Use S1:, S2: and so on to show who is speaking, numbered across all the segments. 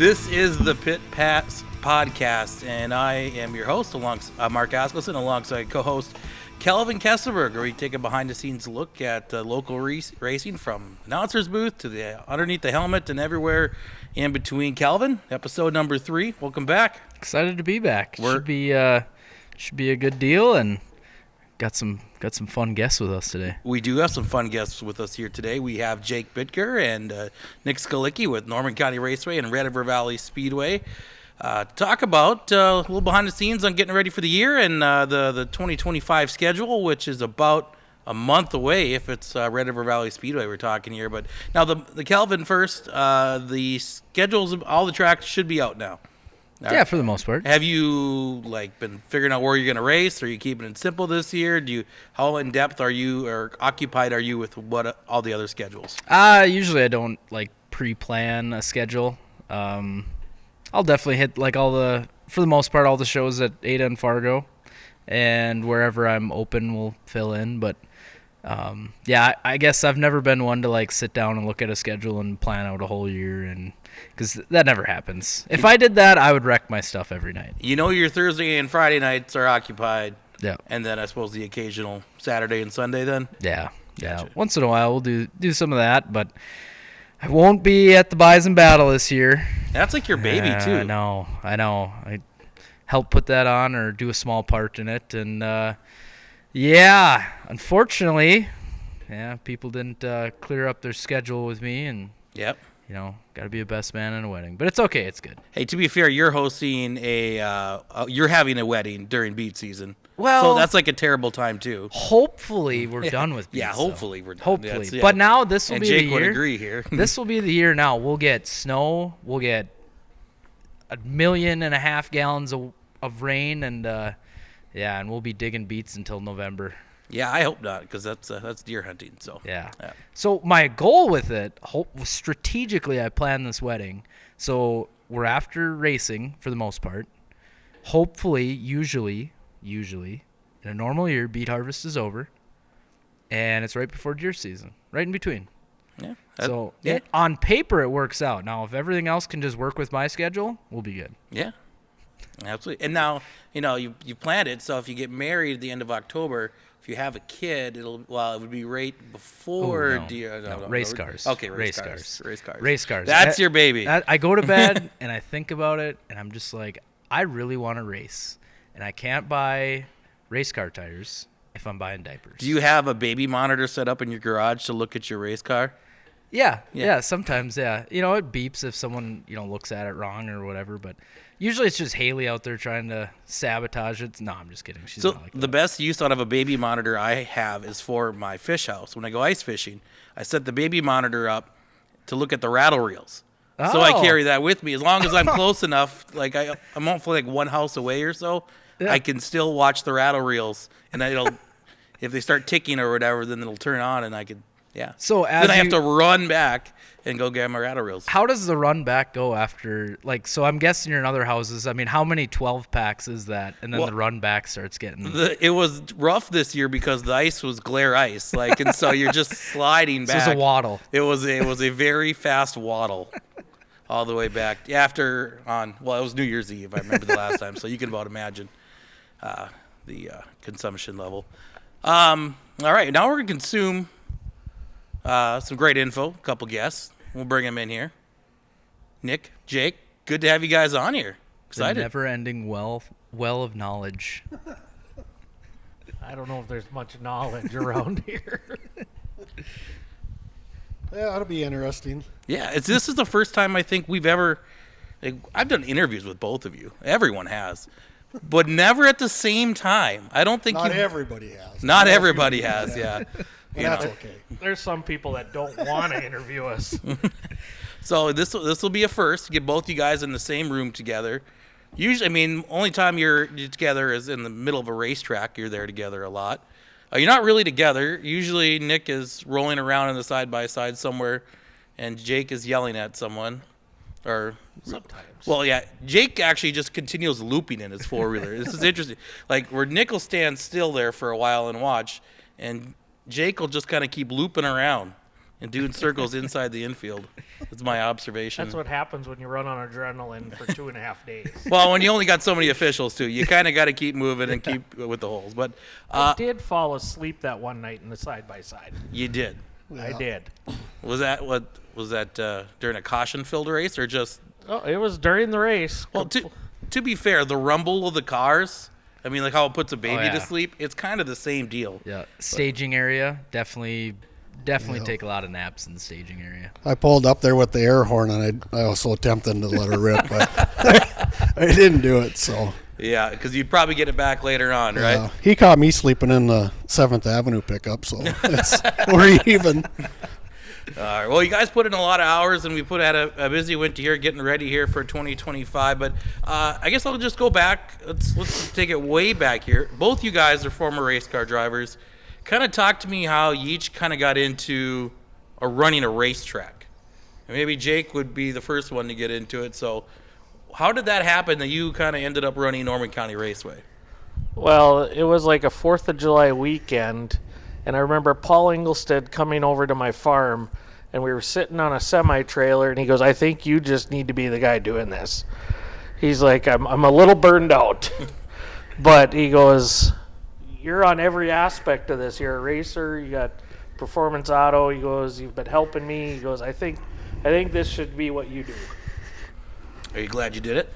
S1: This is the Pit Pass Podcast, and I am your host, Mark Askelson, alongside co-host Kalvin Kesselberg, where we take a behind-the-scenes look at local racing from announcer's booth to the underneath the helmet and everywhere in between. Kalvin, episode number 3. Welcome back.
S2: Excited to be back. Should be a good deal, and got some fun guests with us today.
S1: We do have some fun guests with us here today. We have Jake Bitker and Nick Skalicky with Norman County Raceway and Red River Valley Speedway. Talk about a little behind the scenes on getting ready for the year and the 2025 schedule, which is about a month away if it's Red River Valley Speedway we're talking here. But now the Kalvin first, the schedules of all the tracks should be out now.
S2: Yeah, for the most part.
S1: Have you been figuring out where you're going to race? Are you keeping it simple this year? How in depth are you or occupied are you with all the other schedules?
S2: Usually I don't pre-plan a schedule. I'll definitely hit for the most part all the shows at Ada and Fargo, and wherever I'm open we'll fill in. But I guess I've never been one to sit down and look at a schedule and plan out a whole year, and because that never happens. If I did that, I would wreck my stuff every night. Your
S1: Thursday and Friday nights are occupied.
S2: Yeah.
S1: And then I suppose the occasional Saturday and Sunday then?
S2: Yeah.
S1: Gotcha.
S2: Once in a while we'll do some of that, but I won't be at the Bison Battle this year.
S1: That's your baby, too.
S2: I know. I helped put that on or do a small part in it. And, unfortunately, people didn't clear up their schedule with me. And,
S1: yep.
S2: Got to be a best man in a wedding. But it's okay. It's good.
S1: Hey, to be fair, you're hosting you're having a wedding during beat season.
S2: Well,
S1: so that's a terrible time, too.
S2: Hopefully we're done with beats.
S1: Yeah, hopefully we're done.
S2: Hopefully. Yeah. But now this will be the year.
S1: And Jake would agree here.
S2: This will be the year now. We'll get snow. We'll get 1.5 million gallons of rain. And, and we'll be digging beats until November.
S1: Yeah, I hope not, because that's deer hunting. So
S2: yeah. So my goal with it, strategically, I planned this wedding. So we're after racing for the most part. Hopefully, usually, in a normal year, beet harvest is over, and it's right before deer season, right in between. Yeah. On paper, it works out. Now, if everything else can just work with my schedule, we'll be good.
S1: Yeah, absolutely. And now, you planned it, so if you get married at the end of October. If you have a kid, it would be right before
S2: race cars.
S1: Okay,
S2: race cars.
S1: That's your baby.
S2: I go to bed and I think about it, and I'm just I really want to race, and I can't buy race car tires if I'm buying diapers.
S1: Do you have a baby monitor set up in your garage to look at your race car?
S2: Yeah, sometimes, yeah. It beeps if someone, looks at it wrong or whatever, but usually it's just Haley out there trying to sabotage it. No, I'm just kidding. She's not like that.
S1: The best use out of a baby monitor I have is for my fish house. When I go ice fishing, I set the baby monitor up to look at the rattle reels. Oh. So I carry that with me. As long as I'm close enough, I'm hopefully one house away or so, I can still watch the rattle reels. And if they start ticking or whatever, then it'll turn on and I can... Yeah.
S2: So
S1: then I have to run back and go get my rattle reels.
S2: How does the run back go after? So I'm guessing you're in other houses. I mean, how many 12 packs is that? And then the run back starts getting.
S1: It was rough this year because the ice was glare ice, and so you're just sliding back.
S2: So it was a waddle.
S1: It was a very fast waddle, all the way back it was New Year's Eve. I remember the last time, so you can about imagine the consumption level. All right, now we're gonna consume. Some great info, a couple guests. We'll bring them in here. Nick, Jake, good to have you guys on here. Excited.
S2: The never-ending well of knowledge.
S3: I don't know if there's much knowledge around here.
S4: Yeah, it'll be interesting.
S1: Yeah, this is the first time I think we've ever... I've done interviews with both of you. Everyone has. But never at the same time. I don't think
S4: everybody has.
S1: Not everybody has, yeah.
S4: That's okay.
S3: There's some people that don't want to interview us.
S1: So this will be a first. Get both you guys in the same room together. Usually, only time you're together is in the middle of a racetrack. You're there together a lot. You're not really together. Usually Nick is rolling around in the side-by-side somewhere, and Jake is yelling at someone. Or
S3: sometimes.
S1: Well, yeah, Jake actually just continues looping in his four-wheeler. This is interesting. Where Nick will stand still there for a while and watch, and Jake will just kind of keep looping around and doing circles inside the infield. That's my observation.
S3: That's what happens when you run on adrenaline for 2.5 days.
S1: Well, when you only got so many officials, too, you kind of got to keep moving and keep with the holes. But
S3: I did fall asleep that one night in the side-by-side.
S1: you did.
S3: I did.
S1: Was that during a caution-filled race or just?
S3: Oh, it was during the race.
S1: Well, to be fair, the rumble of the cars, I mean, like how it puts a baby
S2: yeah.
S1: to sleep, it's kind of the same deal.
S2: Yeah, staging area, definitely take a lot of naps in the staging area.
S4: I pulled up there with the air horn, and I was so tempted to let her rip, but I didn't do it. So
S1: Yeah, because you'd probably get it back later on, right?
S4: he caught me sleeping in the 7th Avenue pickup, so we're even.
S1: All right. Well, you guys put in a lot of hours, and we had a busy winter here getting ready here for 2025. But I guess I'll just go back. Let's take it way back here. Both you guys are former race car drivers. Kind of talk to me how you each kind of got into running a racetrack. And maybe Jake would be the first one to get into it. So how did that happen that you kind of ended up running Norman County Raceway?
S3: Well, it was like a 4th of July weekend, and I remember Paul Engelstead coming over to my farm, and we were sitting on a semi-trailer, and he goes, I think you just need to be the guy doing this. He's like, I'm a little burned out. But he goes, you're on every aspect of this. You're a racer. You got performance auto. He goes, you've been helping me. He goes, I think this should be what you do.
S1: Are you glad you did it?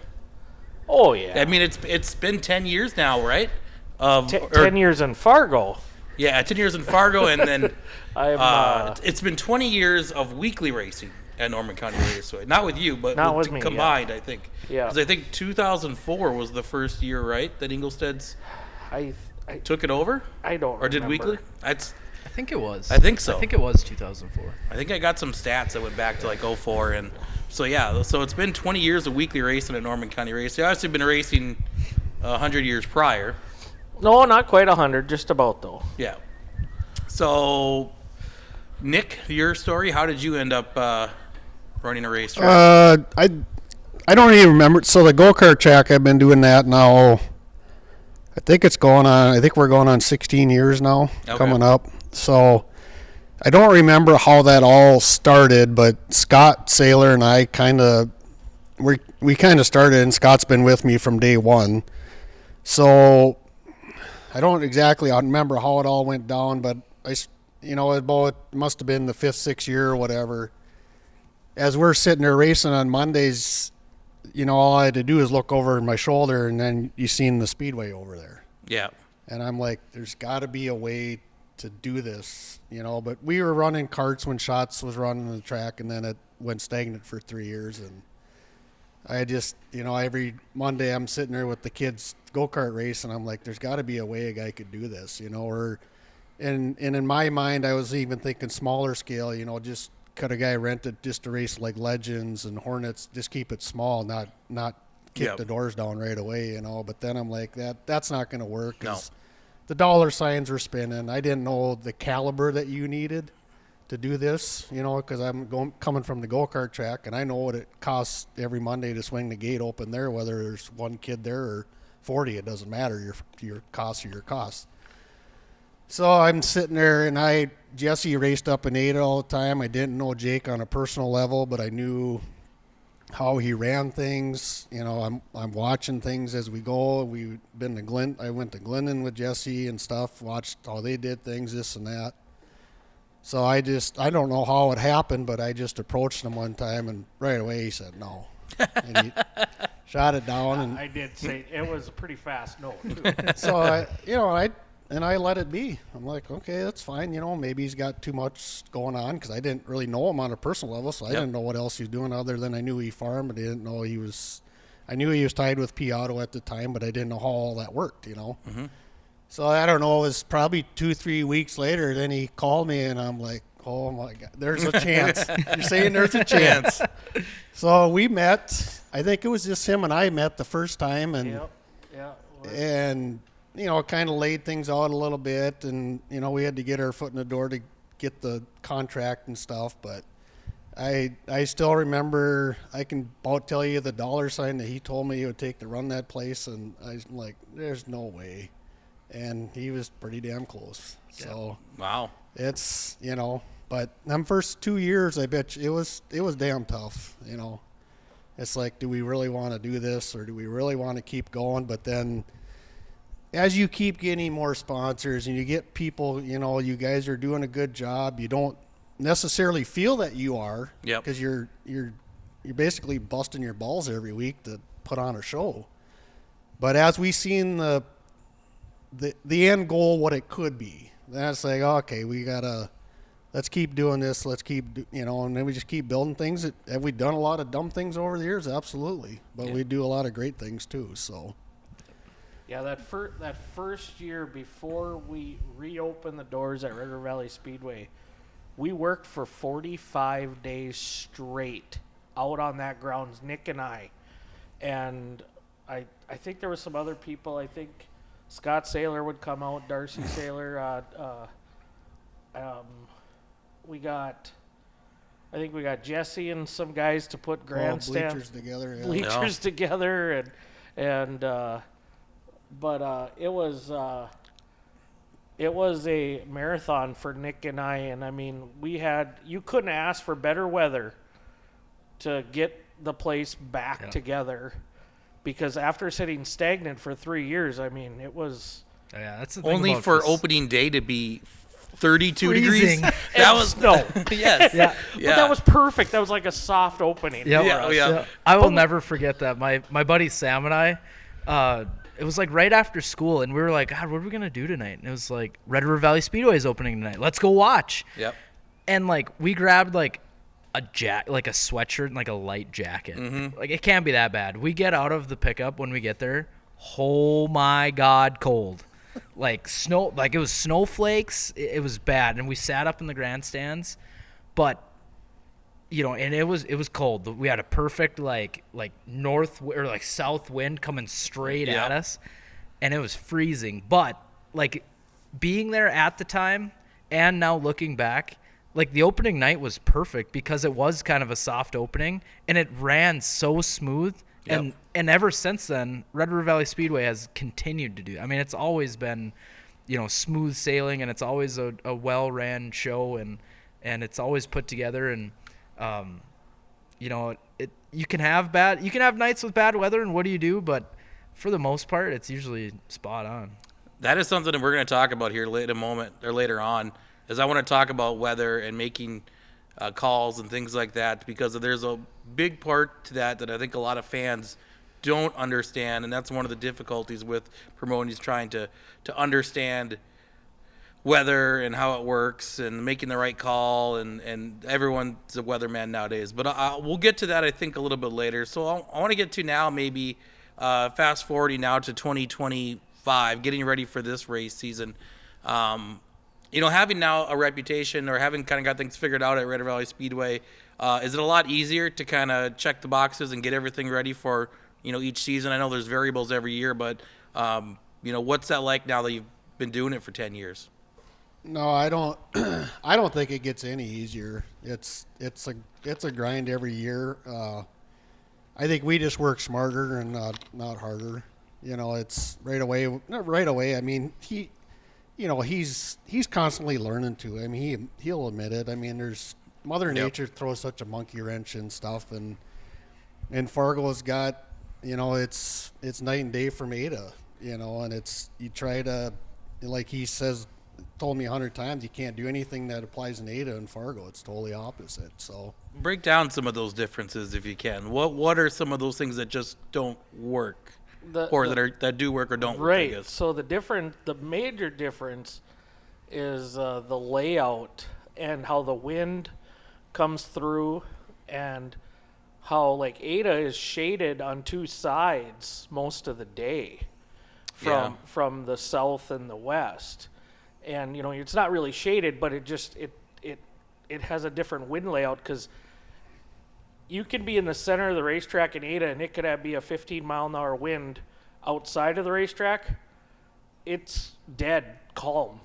S3: Oh, yeah.
S1: I mean, it's been 10 years now, right?
S3: 10 years in Fargo.
S1: Yeah, 10 years in Fargo, and then it's been 20 years of weekly racing at Norman County Raceway. Not with you, but
S3: Not with me,
S1: combined,
S3: yeah.
S1: I think.
S3: Yeah.
S1: Because I think 2004 was the first year, right, that Engelsted's
S3: I
S1: took it over?
S3: don't
S1: Or did
S3: remember.
S1: weekly?
S2: I think it was.
S1: I think so.
S2: I think it was 2004.
S1: I think I got some stats that went back to like 04, and so yeah, so it's been 20 years of weekly racing at Norman County Raceway. I've obviously been racing 100 years prior.
S3: No, not quite 100, just about though.
S1: Yeah. So, Nick, your story. How did you end up running a racetrack?
S4: I don't even remember. So the go-kart track, I've been doing that now. I think we're going on 16 years now, coming up. So I don't remember how that all started, but Scott Saylor and I we kind of started, and Scott's been with me from day one. So I don't exactly remember how it all went down, but it must have been the 5th, 6th year or whatever. As we're sitting there racing on Mondays, all I had to do is look over my shoulder, and then you seen the speedway over there.
S1: Yeah.
S4: And I'm like, there's got to be a way to do this, But we were running carts when Schatz was running the track, and then it went stagnant for 3 years. And I just, every Monday I'm sitting there with the kids go-kart race, and I'm like, there's got to be a way a guy could do this, And in my mind, I was even thinking smaller scale, just cut a guy rented just to race like Legends and Hornets, just keep it small, not kick the doors down right away, But then I'm like, that's not going to work.
S1: No.
S4: The dollar signs were spinning. I didn't know the caliber that you needed to do this, because I'm coming from the go-kart track, and I know what it costs every Monday to swing the gate open there, whether there's one kid there or 40, it doesn't matter. Your costs are your costs. So I'm sitting there, and Jesse raced up and ate it all the time. I didn't know Jake on a personal level, but I knew how he ran things. I'm watching things as we go. I went to Glennon with Jesse and stuff, watched how they did things, this and that. So I don't know how it happened, but I just approached him one time, and right away he said no. And he shot it down. And
S3: I did say it was a pretty fast no, too.
S4: so I let it be. I'm like, okay, that's fine. Maybe he's got too much going on, because I didn't really know him on a personal level, so I didn't know what else he was doing other than I knew he farmed, but I didn't know I knew he was tied with P Auto at the time, but I didn't know how all that worked,
S1: Mm-hmm.
S4: So I don't know, it was probably 2-3 weeks later, then he called me, and I'm like, oh my God, there's a chance. You're saying there's a chance. So we met. I think it was just him and I met the first time, and and kind of laid things out a little bit, and we had to get our foot in the door to get the contract and stuff. But I still remember. I can about tell you the dollar sign that he told me it would take to run that place, and I'm like, there's no way. And he was pretty damn close. So
S1: wow,
S4: it's But them first 2 years, I bet you it was damn tough. You know, it's like, do we really want to do this, or do we really want to keep going? But then, as you keep getting more sponsors and you get people, you know, you guys are doing a good job. You don't necessarily feel that you are, because you're basically busting your balls every week to put on a show. But as we seen the end goal, what it could be, then it's like, okay, let's keep doing this. Let's keep, and then we just keep building things. Have we done a lot of dumb things over the years? Absolutely. But we do a lot of great things too. So.
S3: Yeah, that first year before we reopened the doors at Red River Valley Speedway, we worked for 45 days straight out on that grounds, Nick and I. And I think there was some other people. I think Scott Saylor would come out, Darcy Saylor. We got Jesse and some guys to put grandstand
S4: bleachers together. Yeah.
S3: Bleachers together, but it was a marathon for Nick and I, and I mean, you couldn't ask for better weather to get the place back together, because after sitting stagnant for 3 years, I mean, it was
S2: that's the thing
S1: only
S2: about
S1: for
S2: this.
S1: opening day to be 32
S2: Freezing.
S1: degrees. That was
S3: snow.
S1: Yes.
S2: Yeah.
S3: But that was perfect. That was like a soft opening.
S2: Yep.
S3: for us.
S1: Yeah.
S2: I will never forget that. My buddy Sam and I, it was like right after school, and we were like, God, what are we gonna do tonight? And it was like, Red River Valley Speedway is opening tonight. Let's go watch.
S1: Yep.
S2: And like we grabbed like a sweatshirt and like a light jacket.
S1: Mm-hmm.
S2: Like it can't be that bad. We get out of the pickup when we get there. Oh my God, cold. Like snow, like it was snowflakes. It was bad, and we sat up in the grandstands, but and it was cold. We had a perfect like north or like south wind coming straight at us, and it was freezing. But like being there at the time and now looking back, like the opening night was perfect because it was kind of a soft opening and it ran so smooth.
S1: Yep.
S2: And ever since then, Red River Valley Speedway has continued to do. I mean, it's always been, smooth sailing, and it's always a well-ran show, and it's always put together. And you can have nights with bad weather, and what do you do? But for the most part, it's usually spot on.
S1: That is something that we're going to talk about here later on, is I want to talk about weather and making calls and things like that, because there's a big part to that I think a lot of fans don't understand, and that's one of the difficulties with promoting, is trying to understand weather and how it works and making the right call, and everyone's a weatherman nowadays. But we'll get to that, I think, a little bit later. So I want to get to now maybe fast forwarding now to 2025, getting ready for this race season. Having now a reputation, or having kind of got things figured out at Red River Valley Speedway, is it a lot easier to kind of check the boxes and get everything ready for, each season? I know there's variables every year, but, what's that like now that you've been doing it for 10 years?
S4: No, I don't. I don't think it gets any easier. It's a grind every year. I think we just work smarter and not harder. It's right away. Not right away. I mean, he's constantly learning too. I mean, he'll admit it. I mean, there's Mother Nature throws such a monkey wrench and stuff, and Fargo's got, it's night and day from Ada, and it's, you try to, like he told me 100 times, you can't do anything that applies in Ada and Fargo. It's totally opposite. So
S1: break down some of those differences if you can. What are some of those things that just don't work? That do work or don't work, I guess.
S3: So the major difference is the layout and how the wind comes through, and how like Ada is shaded on two sides most of the day from the south and the west. And it's not really shaded, but it has a different wind layout, because you can be in the center of the racetrack in Ada, and it could be a 15-mile-an-hour wind outside of the racetrack. It's dead calm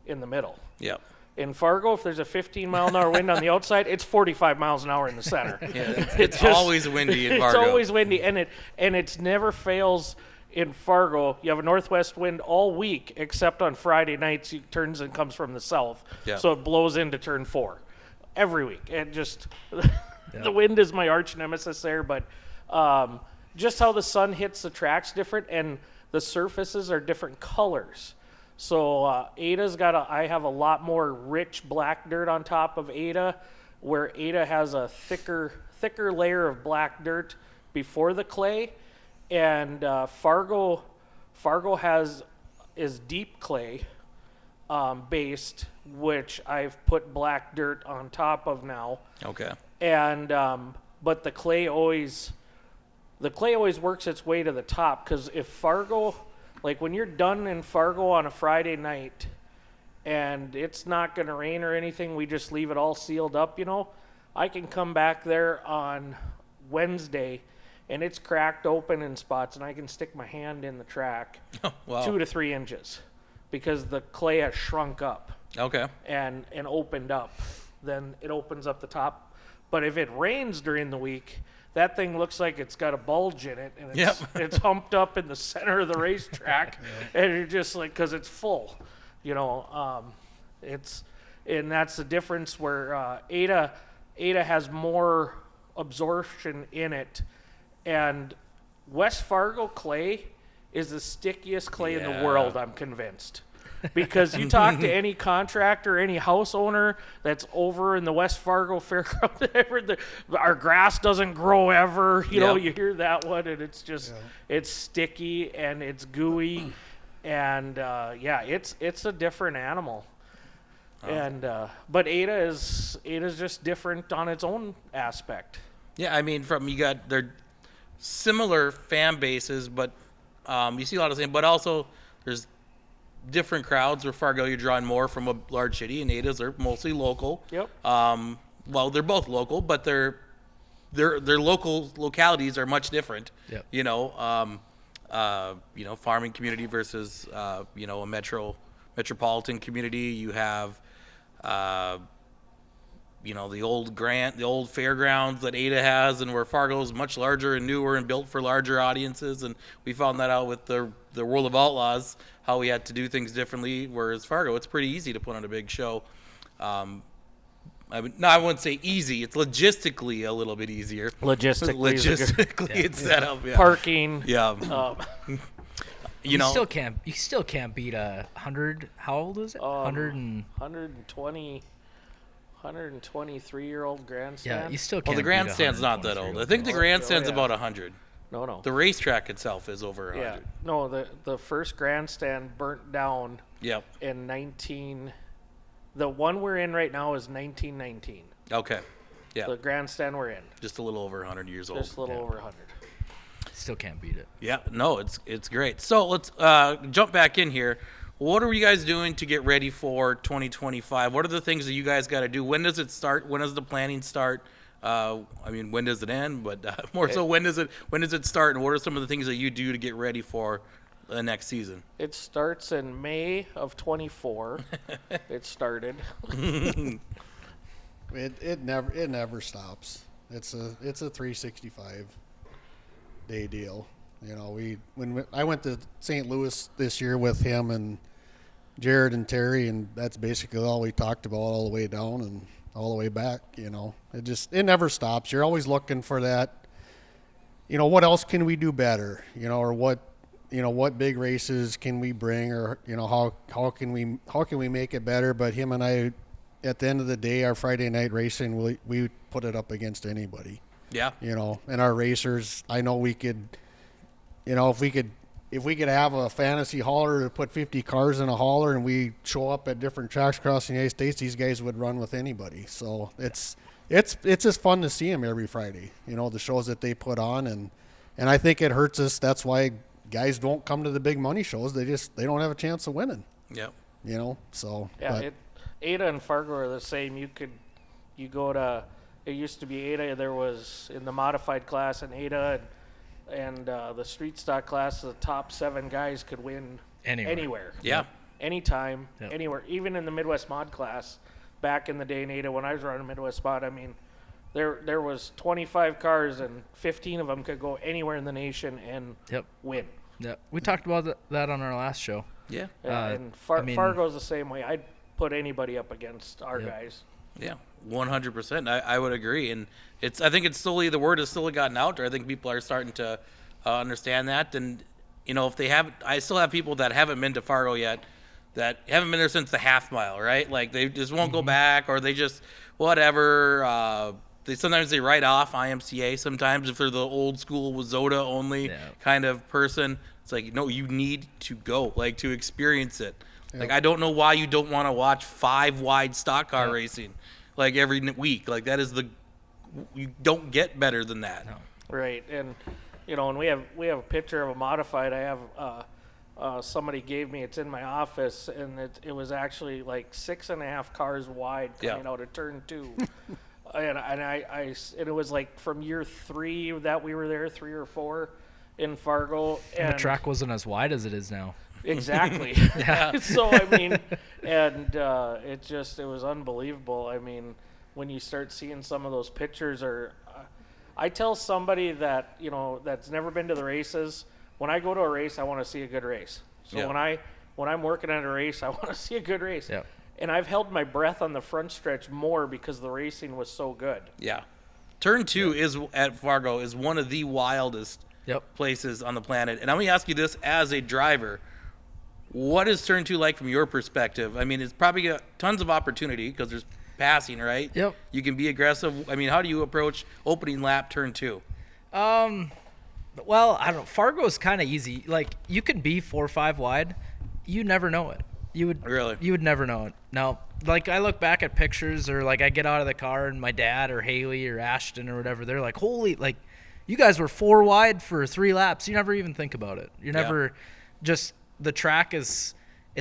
S3: in the middle.
S1: Yep.
S3: In Fargo, if there's a 15-mile-an-hour wind on the outside, it's 45 miles an hour in the center.
S1: Yeah, it's always windy in Fargo.
S3: It's always windy, and it never fails. in Fargo, you have a northwest wind all week, except on Friday nights, it turns and comes from the south.
S1: Yeah.
S3: So it blows into turn 4 every week. And just the wind is my arch nemesis there, but just how the sun hits the track's different, and the surfaces are different colors. So Ada's I have a lot more rich black dirt on top of Ada, where Ada has a thicker layer of black dirt before the clay, and Fargo is deep clay based, which I've put black dirt on top of now.
S1: Okay.
S3: And but the clay always works its way to the top, because if Fargo, like when you're done in Fargo on a Friday night and it's not going to rain or anything, we just leave it all sealed up, I can come back there on Wednesday and it's cracked open in spots, and I can stick my hand in the track
S1: Wow.
S3: 2 to 3 inches because the clay has shrunk up
S1: Okay.
S3: and opened up. Then it opens up the top. But if it rains during the week, that thing looks like it's got a bulge in it, and it's humped up in the center of the racetrack, and you're just like, because it's full, and that's the difference where Ada has more absorption in it, and West Fargo clay is the stickiest clay in the world, I'm convinced. Because you talk to any contractor, any house owner that's over in the West Fargo fairground, our grass doesn't grow ever. You hear that one, and it's just it's sticky and it's gooey, and it's a different animal. And but Ada is just different on its own aspect.
S1: Yeah, I mean, they're similar fan bases, but you see a lot of the same. But also, there's different crowds. Where Fargo, you're drawing more from a large city, and Ada's are mostly local.
S3: Yep.
S1: Well, they're both local, but their localities are much different.
S2: Yep.
S1: Farming community versus a metropolitan community. You have the old fairgrounds that Ada has, and where Fargo is much larger and newer and built for larger audiences. And we found that out with the World of Outlaws, how we had to do things differently. Whereas Fargo, it's pretty easy to put on a big show. I wouldn't say easy. It's logistically a little bit easier.
S3: Logistically
S1: it's set up. Yeah.
S3: Parking.
S1: Yeah.
S2: You still can't beat 100. How old is it?
S3: 123-year-old grandstand.
S2: Yeah, you still can't.
S1: Well, the grandstand's not that old. I think the grandstand's about 100.
S3: No.
S1: The racetrack itself is over 100.
S3: Yeah. No, the first grandstand burnt down.
S1: Yep.
S3: In 19. The one we're in right now is 1919.
S1: Okay. Yeah.
S3: The grandstand we're in.
S1: Just a little over 100 years old.
S3: Just a little over 100.
S2: Still can't beat it.
S1: Yeah. No, it's great. So let's jump back in here. What are you guys doing to get ready for 2025? What are the things that you guys got to do? When does it start? When does the planning start? When does it end? But more so, when does it start? And what are some of the things that you do to get ready for the next season?
S3: It starts in May of 24. It started.
S4: It never stops. It's a 365 day deal. When I went to St. Louis this year with him and Jared and Terry, and that's basically all we talked about all the way down and all the way back. It never stops. You're always looking for that. What else can we do better? Or what big races can we bring, or how can we make it better? But him and I, at the end of the day, our Friday night racing, we put it up against anybody.
S1: Yeah.
S4: And our racers, I know we could. If we could have a fantasy hauler to put 50 cars in a hauler and we show up at different tracks across the United States, these guys would run with anybody. So it's just fun to see them every Friday. The shows that they put on, and I think it hurts us. That's why guys don't come to the big money shows. They don't have a chance of winning.
S1: Yep.
S4: So
S3: yeah. Ada and Fargo are the same. You go to. It used to be Ada. There was in the modified class in Ada. And the street stock class, the top 7 guys could win anywhere.
S1: Yeah.
S3: Anytime, anywhere. Even in the Midwest Mod class, back in the day in Ada when I was running Midwest Mod, there was 25 cars and 15 of them could go anywhere in the nation and win.
S2: Yeah, we talked about that on our last show.
S1: Yeah.
S3: And Fargo's the same way. I'd put anybody up against our guys.
S1: Yeah, 100%. I would agree, and I think it's slowly, the word has slowly gotten out there. I think people are starting to understand that, and if they have, I still have people that haven't been to Fargo yet, that haven't been there since the half mile, right? Like they just won't go back, or they just whatever. Sometimes they write off IMCA. Sometimes if they're the old school Wazota only kind of person, it's like no, you need to go, like to experience it. Like I don't know why you don't want to watch 5 wide stock car racing, like every week. Like that is you don't get better than that.
S2: No.
S3: Right, and and we have a picture of a modified. I have somebody gave me. It's in my office, and it was actually like 6.5 cars wide coming out of turn 2. and it was like from year 3 that we were there, 3 or 4 in Fargo.
S2: And the track wasn't as wide as it is now.
S3: Exactly. So I mean, and it was unbelievable. I mean, when you start seeing some of those pictures, I tell somebody that that's never been to the races, when I go to a race, I want to see a good race. So when I'm working at a race, I want to see a good race.
S2: Yeah.
S3: And I've held my breath on the front stretch more because the racing was so good.
S1: Yeah. Turn 2 is at Fargo is one of the wildest places on the planet. And I'm going to ask you this as a driver. What is turn 2 like from your perspective? I mean, it's probably got tons of opportunity because there's passing, right?
S2: Yep.
S1: You can be aggressive. I mean, how do you approach opening lap turn 2?
S2: Well, I don't know. Fargo's kind of easy. Like, you could be 4 or 5 wide. You never know it. You would never know it. Now, like, I look back at pictures, or like I get out of the car and my dad or Haley or Ashton or whatever, they're like, holy, like, you guys were 4 wide for 3 laps. You never even think about it. You never just, the track it's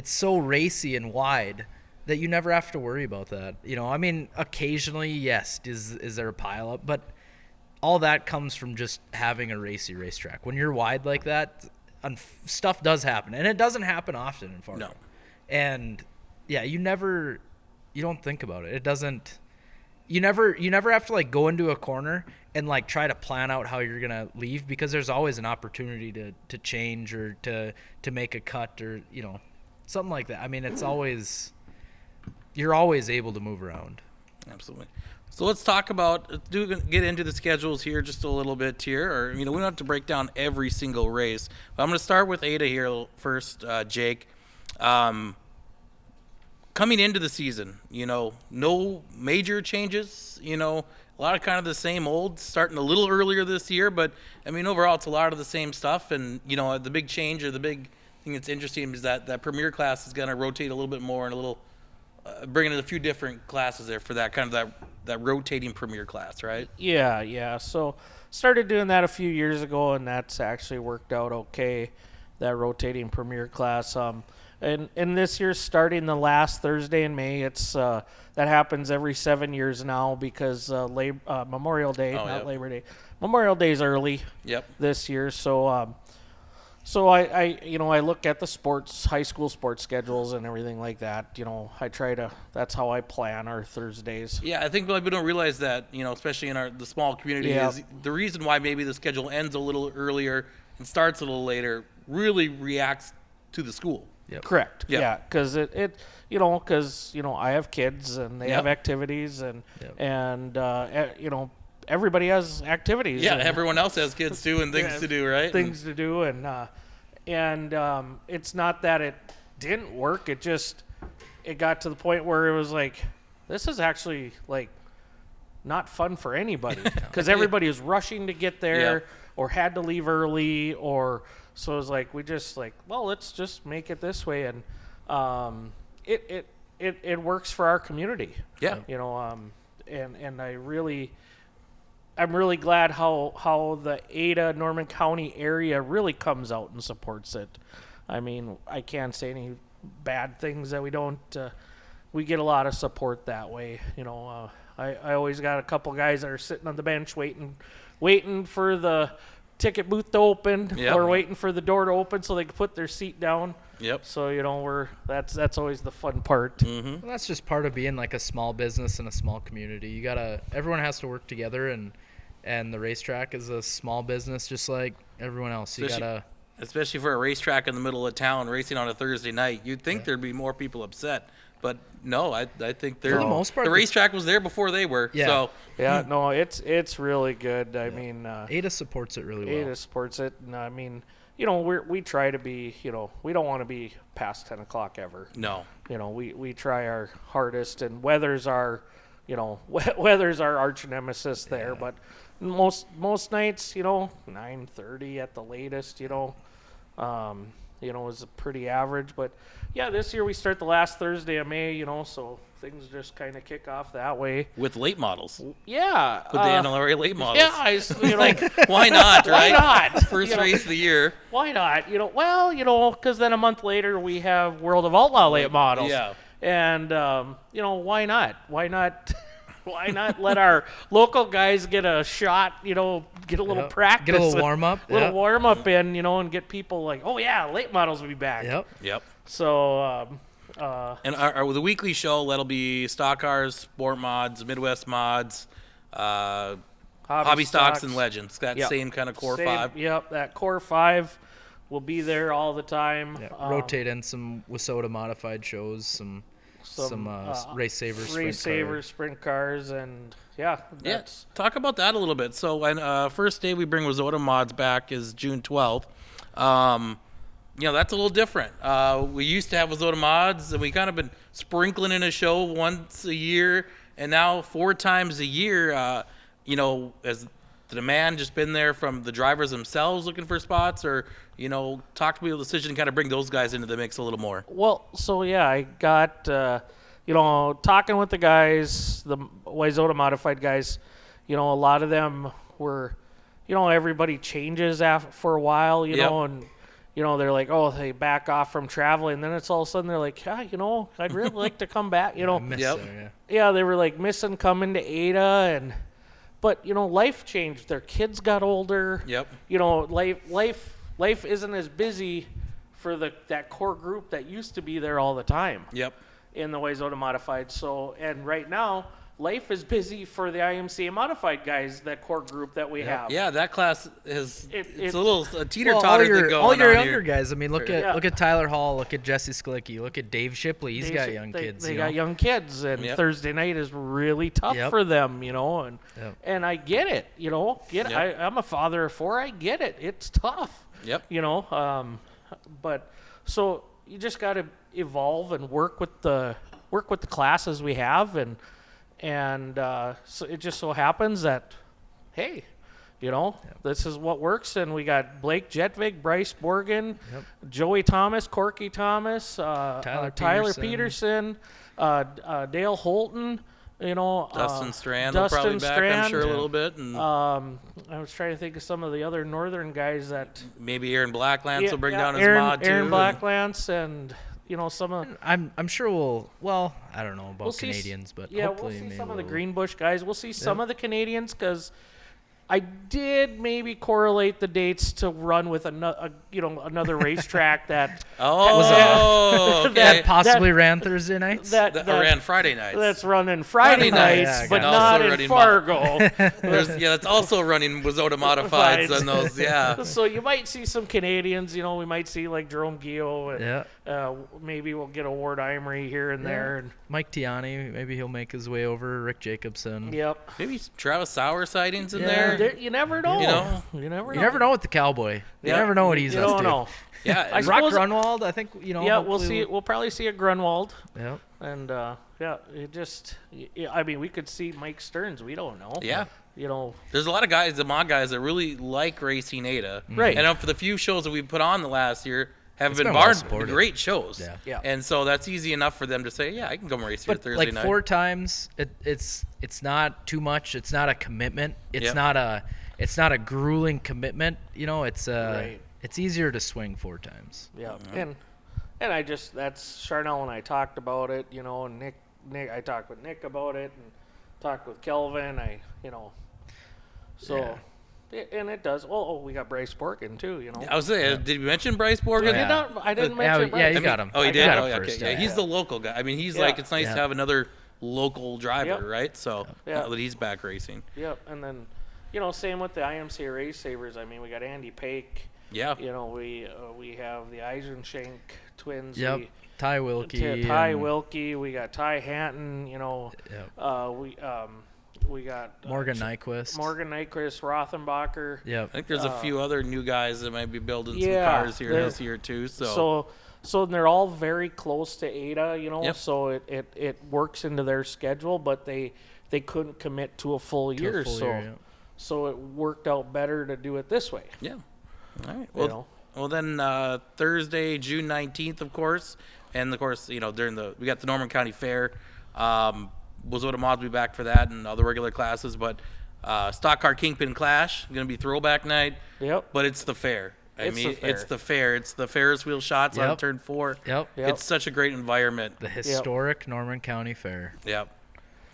S2: so racy and wide that you never have to worry about that. I mean, occasionally, yes, is there a pileup, but all that comes from just having a racy racetrack. When you're wide like that, stuff does happen, and it doesn't happen often in Fargo.
S1: No.
S2: And you don't think about it. It doesn't. You never have to like go into a corner and like try to plan out how you're gonna leave, because there's always an opportunity to change or to make a cut or something like that. I mean, you're always able to move around.
S1: Absolutely. So let's talk about, get into the schedules here just a little bit here. Or, we don't have to break down every single race. But I'm going to start with Ada here first, Jake. Coming into the season, no major changes, a lot of kind of the same old, starting a little earlier this year. But, I mean, overall, it's a lot of the same stuff. And, the big change or the big thing that's interesting is that Premier class is going to rotate a little bit more and a little, bringing in a few different classes there for that kind of that rotating Premier class, right?
S3: Yeah. So started doing that a few years ago, and that's actually worked out okay, that rotating Premier class. And this year's starting the last Thursday in May. It's that happens every 7 years now because Memorial Day, Labor Day. Memorial Day's early this year, so So I look at the high school sports schedules and everything like that. I try to. That's how I plan our Thursdays.
S1: Yeah, I think people don't realize that. Especially in the small community, is the reason why maybe the schedule ends a little earlier and starts a little later. Really reacts to the school.
S2: Yep.
S3: Correct.
S1: Yep.
S3: Yeah, because I have kids and they have activities and everybody has activities.
S1: Yeah, everyone else has kids too and things to do, right?
S3: Things to do, and it's not that it didn't work. It got to the point where it was like, this is actually like not fun for anybody because everybody was rushing to get there or had to leave early, or so it was like we just like, well, let's just make it this way, and it works for our community.
S1: Yeah,
S3: and I'm really glad how the Ada Norman County area really comes out and supports it. I mean, I can't say any bad things that we don't. We get a lot of support that way. I always got a couple guys that are sitting on the bench waiting for the ticket booth to open or waiting for the door to open so they can put their seat down.
S1: Yep.
S3: So that's always the fun part.
S1: Mm-hmm.
S2: Well, that's just part of being like a small business in a small community. Everyone has to work together, and the racetrack is a small business just like everyone else. You gotta
S1: especially for a racetrack in the middle of town racing on a Thursday night. You'd think there'd be more people upset, but no, I think they're,
S2: For the most part,
S1: the racetrack was there before they were.
S2: Yeah.
S1: So
S3: Yeah, no, it's really good. I mean,
S2: Ada supports it really well.
S3: Ada supports it, and I mean, you know, we try to be, you know, we don't want to be past 10 o'clock ever.
S1: no,
S3: You know, we try our hardest, and weather's our, you know, weather's our arch nemesis there. But most nights, you know, 9:30 at the latest, you know, is pretty average. But yeah, this year we start the last Thursday of May, you know, so things just kind of kick off that way.
S1: with late models,
S3: Yeah,
S1: with the NLRA late models.
S3: yeah, you know,
S1: Why not,
S3: why
S1: right?
S3: not?
S1: First
S3: You know,
S1: race of the year.
S3: Why not? You know, well, you know, because then a month later we have World of Outlaw late models.
S1: Yeah.
S3: And you know, why not? Why not? Why not let our local guys get a shot? You know, get a little practice,
S2: Get a little warm up.
S3: little warm up in, you know, and get people like, oh yeah, late models will be back.
S2: Yep.
S1: Yep.
S3: So.
S1: And the weekly show, that'll be stock cars, sport mods, Midwest mods, hobby stocks, and legends. That
S3: Yep.
S1: same kind of core
S3: Same-
S1: five.
S3: Yep, that core five will be there all the time.
S2: Yeah, rotate in some Wissota modified shows, some race savers,
S3: race savers, sprint cars, and yeah,
S1: Yeah,
S3: that's
S1: talk about that a little bit. So, when first day we bring Wissota mods back is June 12th. You know, that's a little different. We used to have Wissota mods, and we kind of been sprinkling in a show once a year, and now 4 times a year. You know, has the demand just been there from the drivers themselves looking for spots, or, you know, talk to me about the decision to kind of bring those guys into the mix a little more?
S3: well. So yeah, I got you know, talking with the guys, the Wissota modified guys. You know, a lot of them were, you know, everybody changes for a while. You
S1: Yep.
S3: know, and you know, they're like, oh, they back off from traveling. Then it's all of a sudden they're like, yeah, you know, I'd really like to come back. You know,
S1: Yep.
S3: yeah, they were like missing coming to Ada, but you know, life changed. Their kids got older.
S1: Yep.
S3: You know, life isn't as busy for that core group that used to be there all the time
S1: Yep.
S3: in the Wissota modified. So, and right now, life is busy for the IMCA modified guys, that core group that we have.
S1: Yeah, that class is it's a
S3: Well,
S1: little teeter-totter thing going
S2: all your
S1: on
S2: younger
S1: here.
S2: guys. I mean, look
S3: Yeah.
S2: at Tyler Hall, look at Jesse Skalicky, look at Dave Shipley. He's got
S3: They-
S2: young
S3: they-
S2: kids.
S3: They
S2: you
S3: got
S2: know?
S3: young kids, and
S1: Yep.
S3: Thursday night is really tough
S2: Yep.
S3: for them, you know. And
S2: Yep.
S3: and I get it, you know.
S1: Yep.
S3: I'm a father of 4. I get it. It's tough.
S1: Yep.
S3: You know. But so you just got to evolve and work with the classes we have, and so it just so happens that, hey, you know, this is what works. And we got Blake Jetvig, Bryce Borgen, Joey Thomas, Corky Thomas, Tyler Peterson, Dale Holton, you know,
S1: Dustin Strand will probably
S3: Dustin
S1: back, I'm
S3: Strand.
S1: sure, a little bit. And
S3: I was trying to think of some of the other northern guys that
S1: maybe Aaron Blacklands will bring down his
S3: Aaron,
S1: mod, too.
S3: Aaron
S1: and-
S3: Blacklands, and you know, some of
S2: I'm sure well, I don't know about
S3: we'll see
S2: Canadians, but
S3: yeah,
S2: hopefully
S3: we'll see
S2: maybe
S3: some of the
S2: we'll-
S3: Greenbush guys. We'll see some of the Canadians, because I did maybe correlate the dates to run with another racetrack that
S1: Oh, okay.
S2: that possibly ran Thursday nights.
S1: That ran Friday nights.
S3: that's running Friday
S1: Friday nights,
S3: nights,
S2: yeah,
S3: but
S1: and
S3: not
S1: also
S3: in
S1: running
S3: Fargo.
S1: That's also running Wissota Modifieds on those, yeah.
S3: So you might see some Canadians. You know, we might see like Jerome Gio. And,
S2: Yeah.
S3: maybe we'll get a Ward Emery here and there. And
S2: Mike Tiani, maybe he'll make his way over. Rick Jacobson.
S3: yep.
S1: Maybe Travis Sauer sightings in
S2: Yeah.
S1: there.
S3: You never know.
S1: You know?
S3: You never know.
S2: You never know with the Cowboy. You
S3: Yeah.
S2: never know what he's
S3: You
S2: up
S3: don't
S2: to.
S3: know.
S1: Yeah,
S3: I
S1: and
S2: Rock
S3: suppose-
S2: Grunwald, I think, you know.
S3: Yeah, we'll
S2: hopefully
S3: see. We'll probably see a Grunwald.
S2: Yeah.
S3: And yeah, it just. I mean, we could see Mike Stearns. We don't know.
S1: yeah.
S3: You know.
S1: There's a lot of guys, the mod guys, that really like racing Ada.
S3: Right.
S1: And for the few shows that we've put on the last year, have
S2: It's
S1: been
S2: been well
S1: barn
S2: supported.
S1: great shows.
S2: Yeah.
S3: Yeah.
S1: And so that's easy enough for them to say, yeah, I can come race here
S2: But
S1: Thursday
S2: like
S1: night.
S2: 4 times, it's not too much. It's not a commitment. It's
S1: Yep.
S2: not a grueling commitment. You know, it's
S3: Right.
S2: it's easier to swing 4 times.
S3: Yeah. And I just that's Charnel and I talked about it. You know, and Nick. I talked with Nick about it, and talked with Kelvin. So.
S2: Yeah.
S3: And it does. Oh, we got Bryce Borkin too. You know.
S1: I was saying, did you mention Bryce Borgen?
S2: Yeah.
S3: I didn't
S2: Yeah,
S3: mention Bryce.
S2: yeah,
S1: I
S2: you
S1: mean-
S2: got him.
S1: Oh, you
S2: I
S1: did?
S2: got
S1: Oh,
S2: him
S1: yeah,
S2: first,
S1: okay. Yeah, he's the local guy. I mean, he's like, it's nice
S2: Yeah.
S1: to have another local driver,
S3: Yep.
S1: right? So
S3: Yeah.
S1: now that he's back racing.
S3: Yep, and then, same with the IMCA Race Savers. I mean, we got Andy Pake,
S1: Yeah.
S3: You know, we have the Eisenschenk twins.
S2: Yep. Ty Wilkie.
S3: Ty
S2: and-
S3: Wilkie. We got Ty Hanton. You know,
S2: Yep.
S3: we got
S2: Morgan Nyquist.
S3: Rothenbacher.
S2: Yep.
S1: I think there's a few other new guys that might be building some
S3: Yeah,
S1: cars here
S3: they're-
S1: this year too. So
S3: they're all very close to Ada, you know.
S1: Yep.
S3: So it works into their schedule, but they couldn't commit to a full
S2: To a
S3: year,
S2: full
S3: so
S2: year, yeah.
S3: so it worked out better to do it this way.
S1: yeah. All right.
S3: You
S1: Well,
S3: know.
S1: well then Thursday, June 19th, of course, and of course, you know, we got the Norman County Fair. Wazota Mods will be back for that and other regular classes, but Stock Car Kingpin Clash going to be throwback night.
S3: Yep.
S1: But it's the fair.
S3: It's the fair.
S1: It's the fair. It's the Ferris wheel shots on
S2: Yep.
S1: turn 4.
S2: Yep.
S3: Yep.
S1: It's such a great environment.
S2: The historic Norman County Fair.
S1: Yep.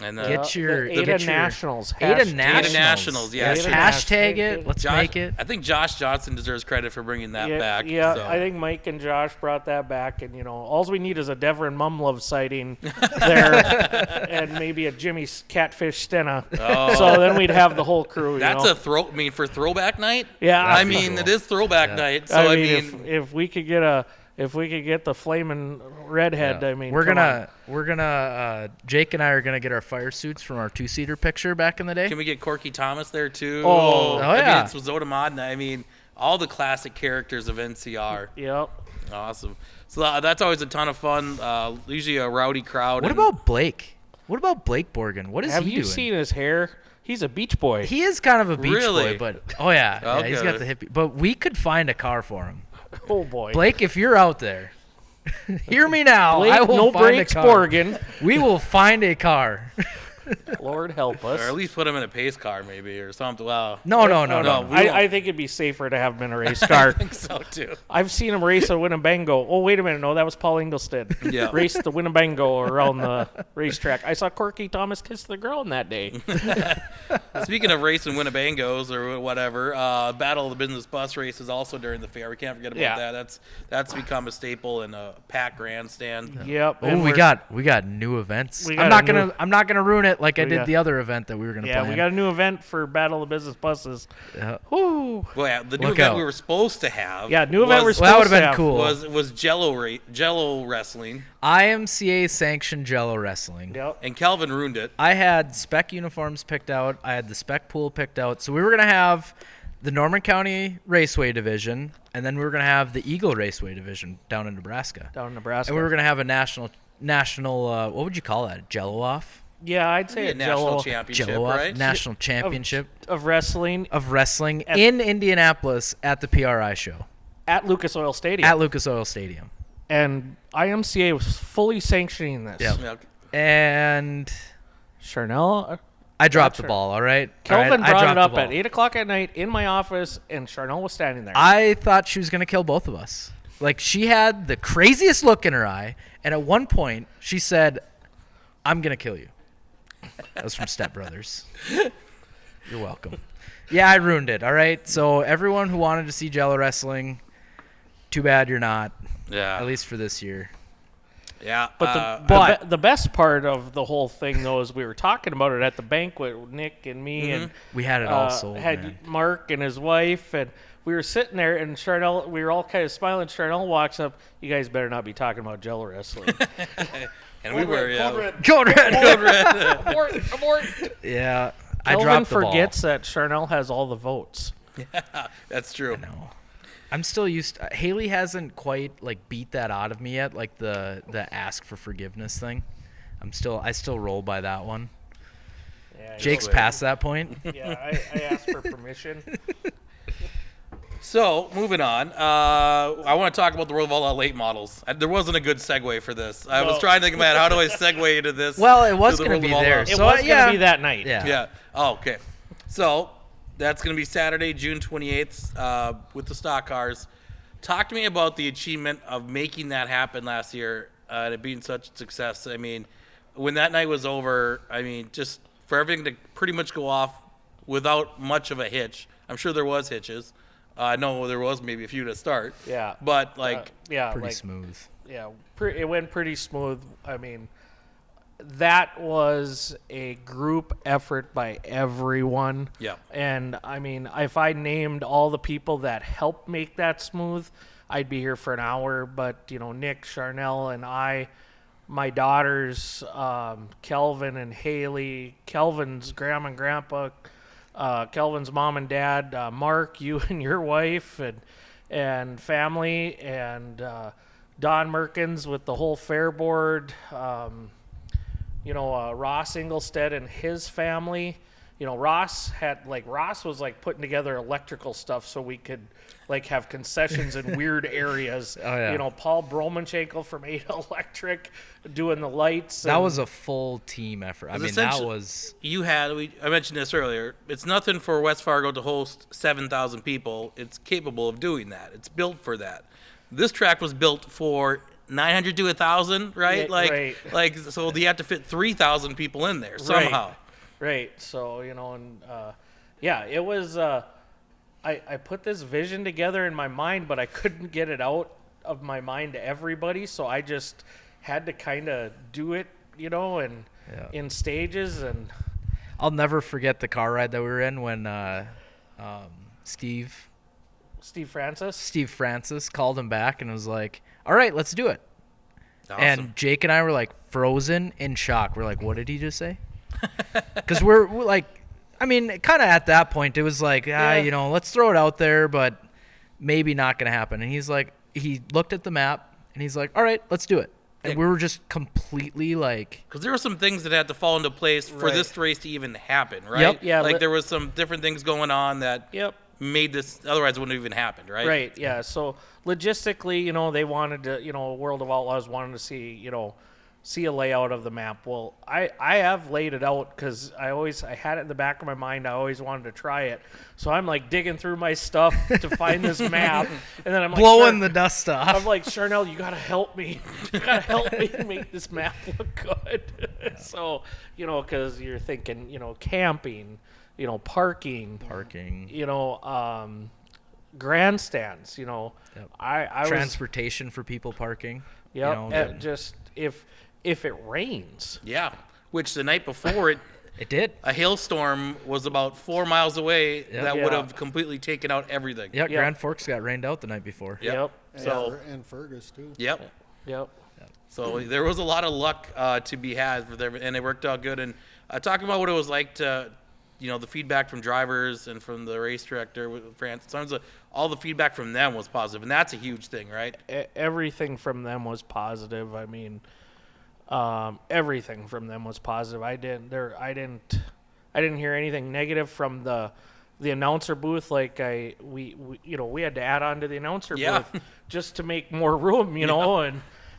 S1: And
S2: Get your
S3: the Ada
S2: get your-
S3: Nationals.
S2: Ada
S3: Hashtag-
S2: Nationals.
S1: Nationals, yeah.
S2: Let's
S3: Ada
S2: hashtag
S3: Nationals.
S2: it. Let's
S1: Josh,
S2: make it.
S1: I think Josh Johnson deserves credit for bringing that back.
S3: Yeah,
S1: so.
S3: I think Mike and Josh brought that back, and you know, all we need is a Devon Mumlove sighting there, and maybe a Jimmy Catfish Stena.
S1: Oh.
S3: So then we'd have the whole crew.
S1: That's
S3: you know?
S1: for throwback night.
S3: Yeah,
S1: I
S3: I
S1: mean,
S2: cool.
S1: it is throwback night. So
S3: I mean, if we could get the flaming redhead, I mean,
S2: we're
S3: come
S2: gonna Jake and I are gonna get our fire suits from our 2-seater picture back in the day.
S1: can we get Corky Thomas there too?
S3: Oh,
S1: I
S2: yeah.
S1: mean, it's Wazota Modena. I mean, all the classic characters of NCR.
S3: on. Yep.
S1: Awesome. So that's always a ton of fun. Usually a rowdy crowd.
S2: What
S1: and-
S2: about Blake? What about Blake Borgen? What is
S3: Have
S2: he
S3: you
S2: doing?
S3: seen his hair? He's a beach boy.
S2: He is kind of a beach
S1: Really?
S2: boy, but yeah, he's got
S1: Okay.
S2: the hippie. But we could find a car for him.
S3: Oh boy.
S2: Blake, if you're out there, hear me now.
S3: Blake,
S2: I will
S3: no
S2: find
S3: breaks,
S2: a car.
S3: Borgen.
S2: We will find a car.
S3: Lord help us.
S1: Or at least put him in a pace car maybe or something. Wow.
S2: No.
S3: I think it'd be safer to have him in a race car.
S1: I think so too.
S3: I've seen him race a Winnebago. Oh, wait a minute. No, that was Paul Engelstad.
S1: Yeah.
S3: Raced the Winnebago around the racetrack. I saw Corky Thomas kiss the girl on that day.
S1: Speaking of racing Winnebangos or whatever, Battle of the Business Bus race is also during the fair. We can't forget about
S3: Yeah.
S1: that. That's become a staple in a packed grandstand.
S3: Yep.
S2: Oh,
S3: and
S2: we
S3: we're-
S2: got new events.
S3: We
S2: I'm
S3: got
S2: not gonna ruin it like I
S3: we
S2: did
S3: got-
S2: the other event that we were gonna
S3: Yeah,
S2: plan.
S3: we got a new event for Battle of the Business Buses.
S2: Yeah.
S3: Woo.
S1: Well, yeah, the new
S2: Look
S1: event
S2: out.
S1: we were supposed to have.
S3: Yeah, new event we're
S1: was,
S3: supposed
S2: Well, that would have
S3: to
S2: been
S3: have.
S2: cool.
S1: was Jello wrestling,
S2: IMCA sanctioned Jello wrestling.
S3: Yep.
S1: and Kalvin ruined it.
S2: I had spec uniforms picked out. I had the spec pool picked out. So we were gonna have the Norman County Raceway division, and then we were gonna have the Eagle Raceway division down in Nebraska.
S3: Down in Nebraska.
S2: And we were gonna have a national. What would you call that? Jello off.
S3: Yeah, I'd say
S1: Maybe
S3: a
S1: a national
S3: Jello
S1: championship,
S2: Jello off.
S1: right?
S2: National championship
S3: of wrestling
S2: of wrestling in Indianapolis at the PRI show
S3: at Lucas Oil Stadium.
S2: at Lucas Oil Stadium.
S3: And IMCA was fully sanctioning this.
S2: Yep.
S1: Yeah.
S2: And
S3: Charnel,
S2: I dropped the
S3: Gotcha.
S2: ball. All right.
S3: Kelvin
S2: All right, I
S3: brought
S2: dropped
S3: it
S2: the
S3: up
S2: ball.
S3: at 8 o'clock at night in my office, and Charnel was standing there.
S2: I thought she was gonna kill both of us. Like, she had the craziest look in her eye, and at one point she said, "I'm gonna kill you." That was from Step Brothers. You're welcome. Yeah, I ruined it. All right. So everyone who wanted to see Jello wrestling, too bad you're not.
S1: Yeah.
S2: At least for this year.
S1: Yeah.
S3: But the best part of the whole thing, though, is we were talking about it at the banquet with Nick and me and
S2: We had it all sold,
S3: had
S2: man.
S3: Mark and his wife, and we were sitting there, and Charnel, we were all kind of smiling. Charnel walks up. You guys better not be talking about Jello wrestling.
S1: and we were, yeah.
S2: Code Red.
S3: Abort.
S2: Yeah. I
S3: Kelvin
S2: dropped the ball.
S3: forgets that Charnel has all the votes.
S1: That's true.
S2: No. I'm still used Haley hasn't quite like beat that out of me yet, like the ask for forgiveness thing. I still roll by that one.
S3: Yeah,
S2: Jake's
S1: way.
S2: past that point.
S3: Yeah, I asked for permission.
S1: So, moving on. I want to talk about the World of All Out late models. There wasn't a good segue for this. I was
S3: No.
S1: trying to think about how do I segue into this.
S2: Well, it was
S1: to the
S2: going to
S1: World
S2: be
S1: of All
S2: there.
S1: Out.
S3: It
S2: So,
S3: was
S2: yeah.
S3: going to be that night.
S2: Yeah.
S1: Yeah. Oh, okay. So, that's going to be Saturday, June 28th, with the stock cars. Talk to me about the achievement of making that happen last year and it being such a success. I mean, when that night was over, I mean, just for everything to pretty much go off without much of a hitch. I'm sure there was hitches. I know there was maybe a few to start.
S3: Yeah.
S1: But, like,
S3: Yeah,
S2: Pretty
S3: like,
S2: smooth.
S3: Yeah, it went pretty smooth. I mean, that was a group effort by everyone.
S1: Yeah.
S3: And I mean, if I named all the people that helped make that smooth, I'd be here for an hour. But, Nick, Charnel, and my daughters, Kalvin and Haley, Kalvin's grandma and grandpa, Kalvin's mom and dad, Mark, you and your wife and family, and Don Merkins with the whole fair board, Ross Inglestead and his family. Ross was putting together electrical stuff so we could have concessions in weird areas.
S2: Oh, yeah.
S3: Paul Bromanchenko from Ada Electric doing the lights.
S2: That was a full team effort. I mean, that was...
S1: I mentioned this earlier. It's nothing for West Fargo to host 7,000 people. It's capable of doing that. It's built for that. This track was built for 900 to 1,000, right?
S3: Yeah, right.
S1: So you have to fit 3,000 people in there somehow.
S3: Right. So, it was, I put this vision together in my mind, but I couldn't get it out of my mind to everybody. So I just had to kind of do it, in stages. And
S2: I'll never forget the car ride that we were in when Steve Francis called him back and was like, all right, let's do it.
S1: Awesome.
S2: And Jake and I were frozen in shock. We're like, what did he just say? Because we're kind of at that point, it was let's throw it out there, but maybe not going to happen. And he looked at the map and he's like, all right, let's do it. And we were just completely
S1: because there were some things that had to fall into place for this race to even happen, right?
S2: Yep.
S3: Yeah.
S1: There was some different things going on that made this, otherwise it wouldn't have even happened, right?
S3: Right, yeah. So logistically, they wanted to, World of Outlaws wanted to see a layout of the map. Well, I have laid it out because I had it in the back of my mind. I always wanted to try it. So I'm digging through my stuff to find this map. And then I'm
S2: blowing the dust off.
S3: I'm like, Charnel, you got to help me. You got to help me make this map look good. So, because you're thinking, camping, parking, grandstands, I
S2: transportation for people parking.
S3: Yeah. Just if it rains.
S1: Yeah, which the night before
S2: it did.
S1: A hailstorm was about 4 miles away that would have completely taken out everything.
S2: Yeah, Grand Forks got rained out the night before.
S1: Yep.
S4: And Fergus too.
S1: Yep. So
S2: Mm-hmm.
S1: there was a lot of luck to be had for them, and it worked out good. And talking about what it was like to, the feedback from drivers and from the race director with France, sometimes all the feedback from them was positive, and that's a huge thing, right?
S3: Everything from them was positive. I mean, everything from them was positive. I didn't hear anything negative from the announcer booth. We had to add on to the announcer booth just to make more room,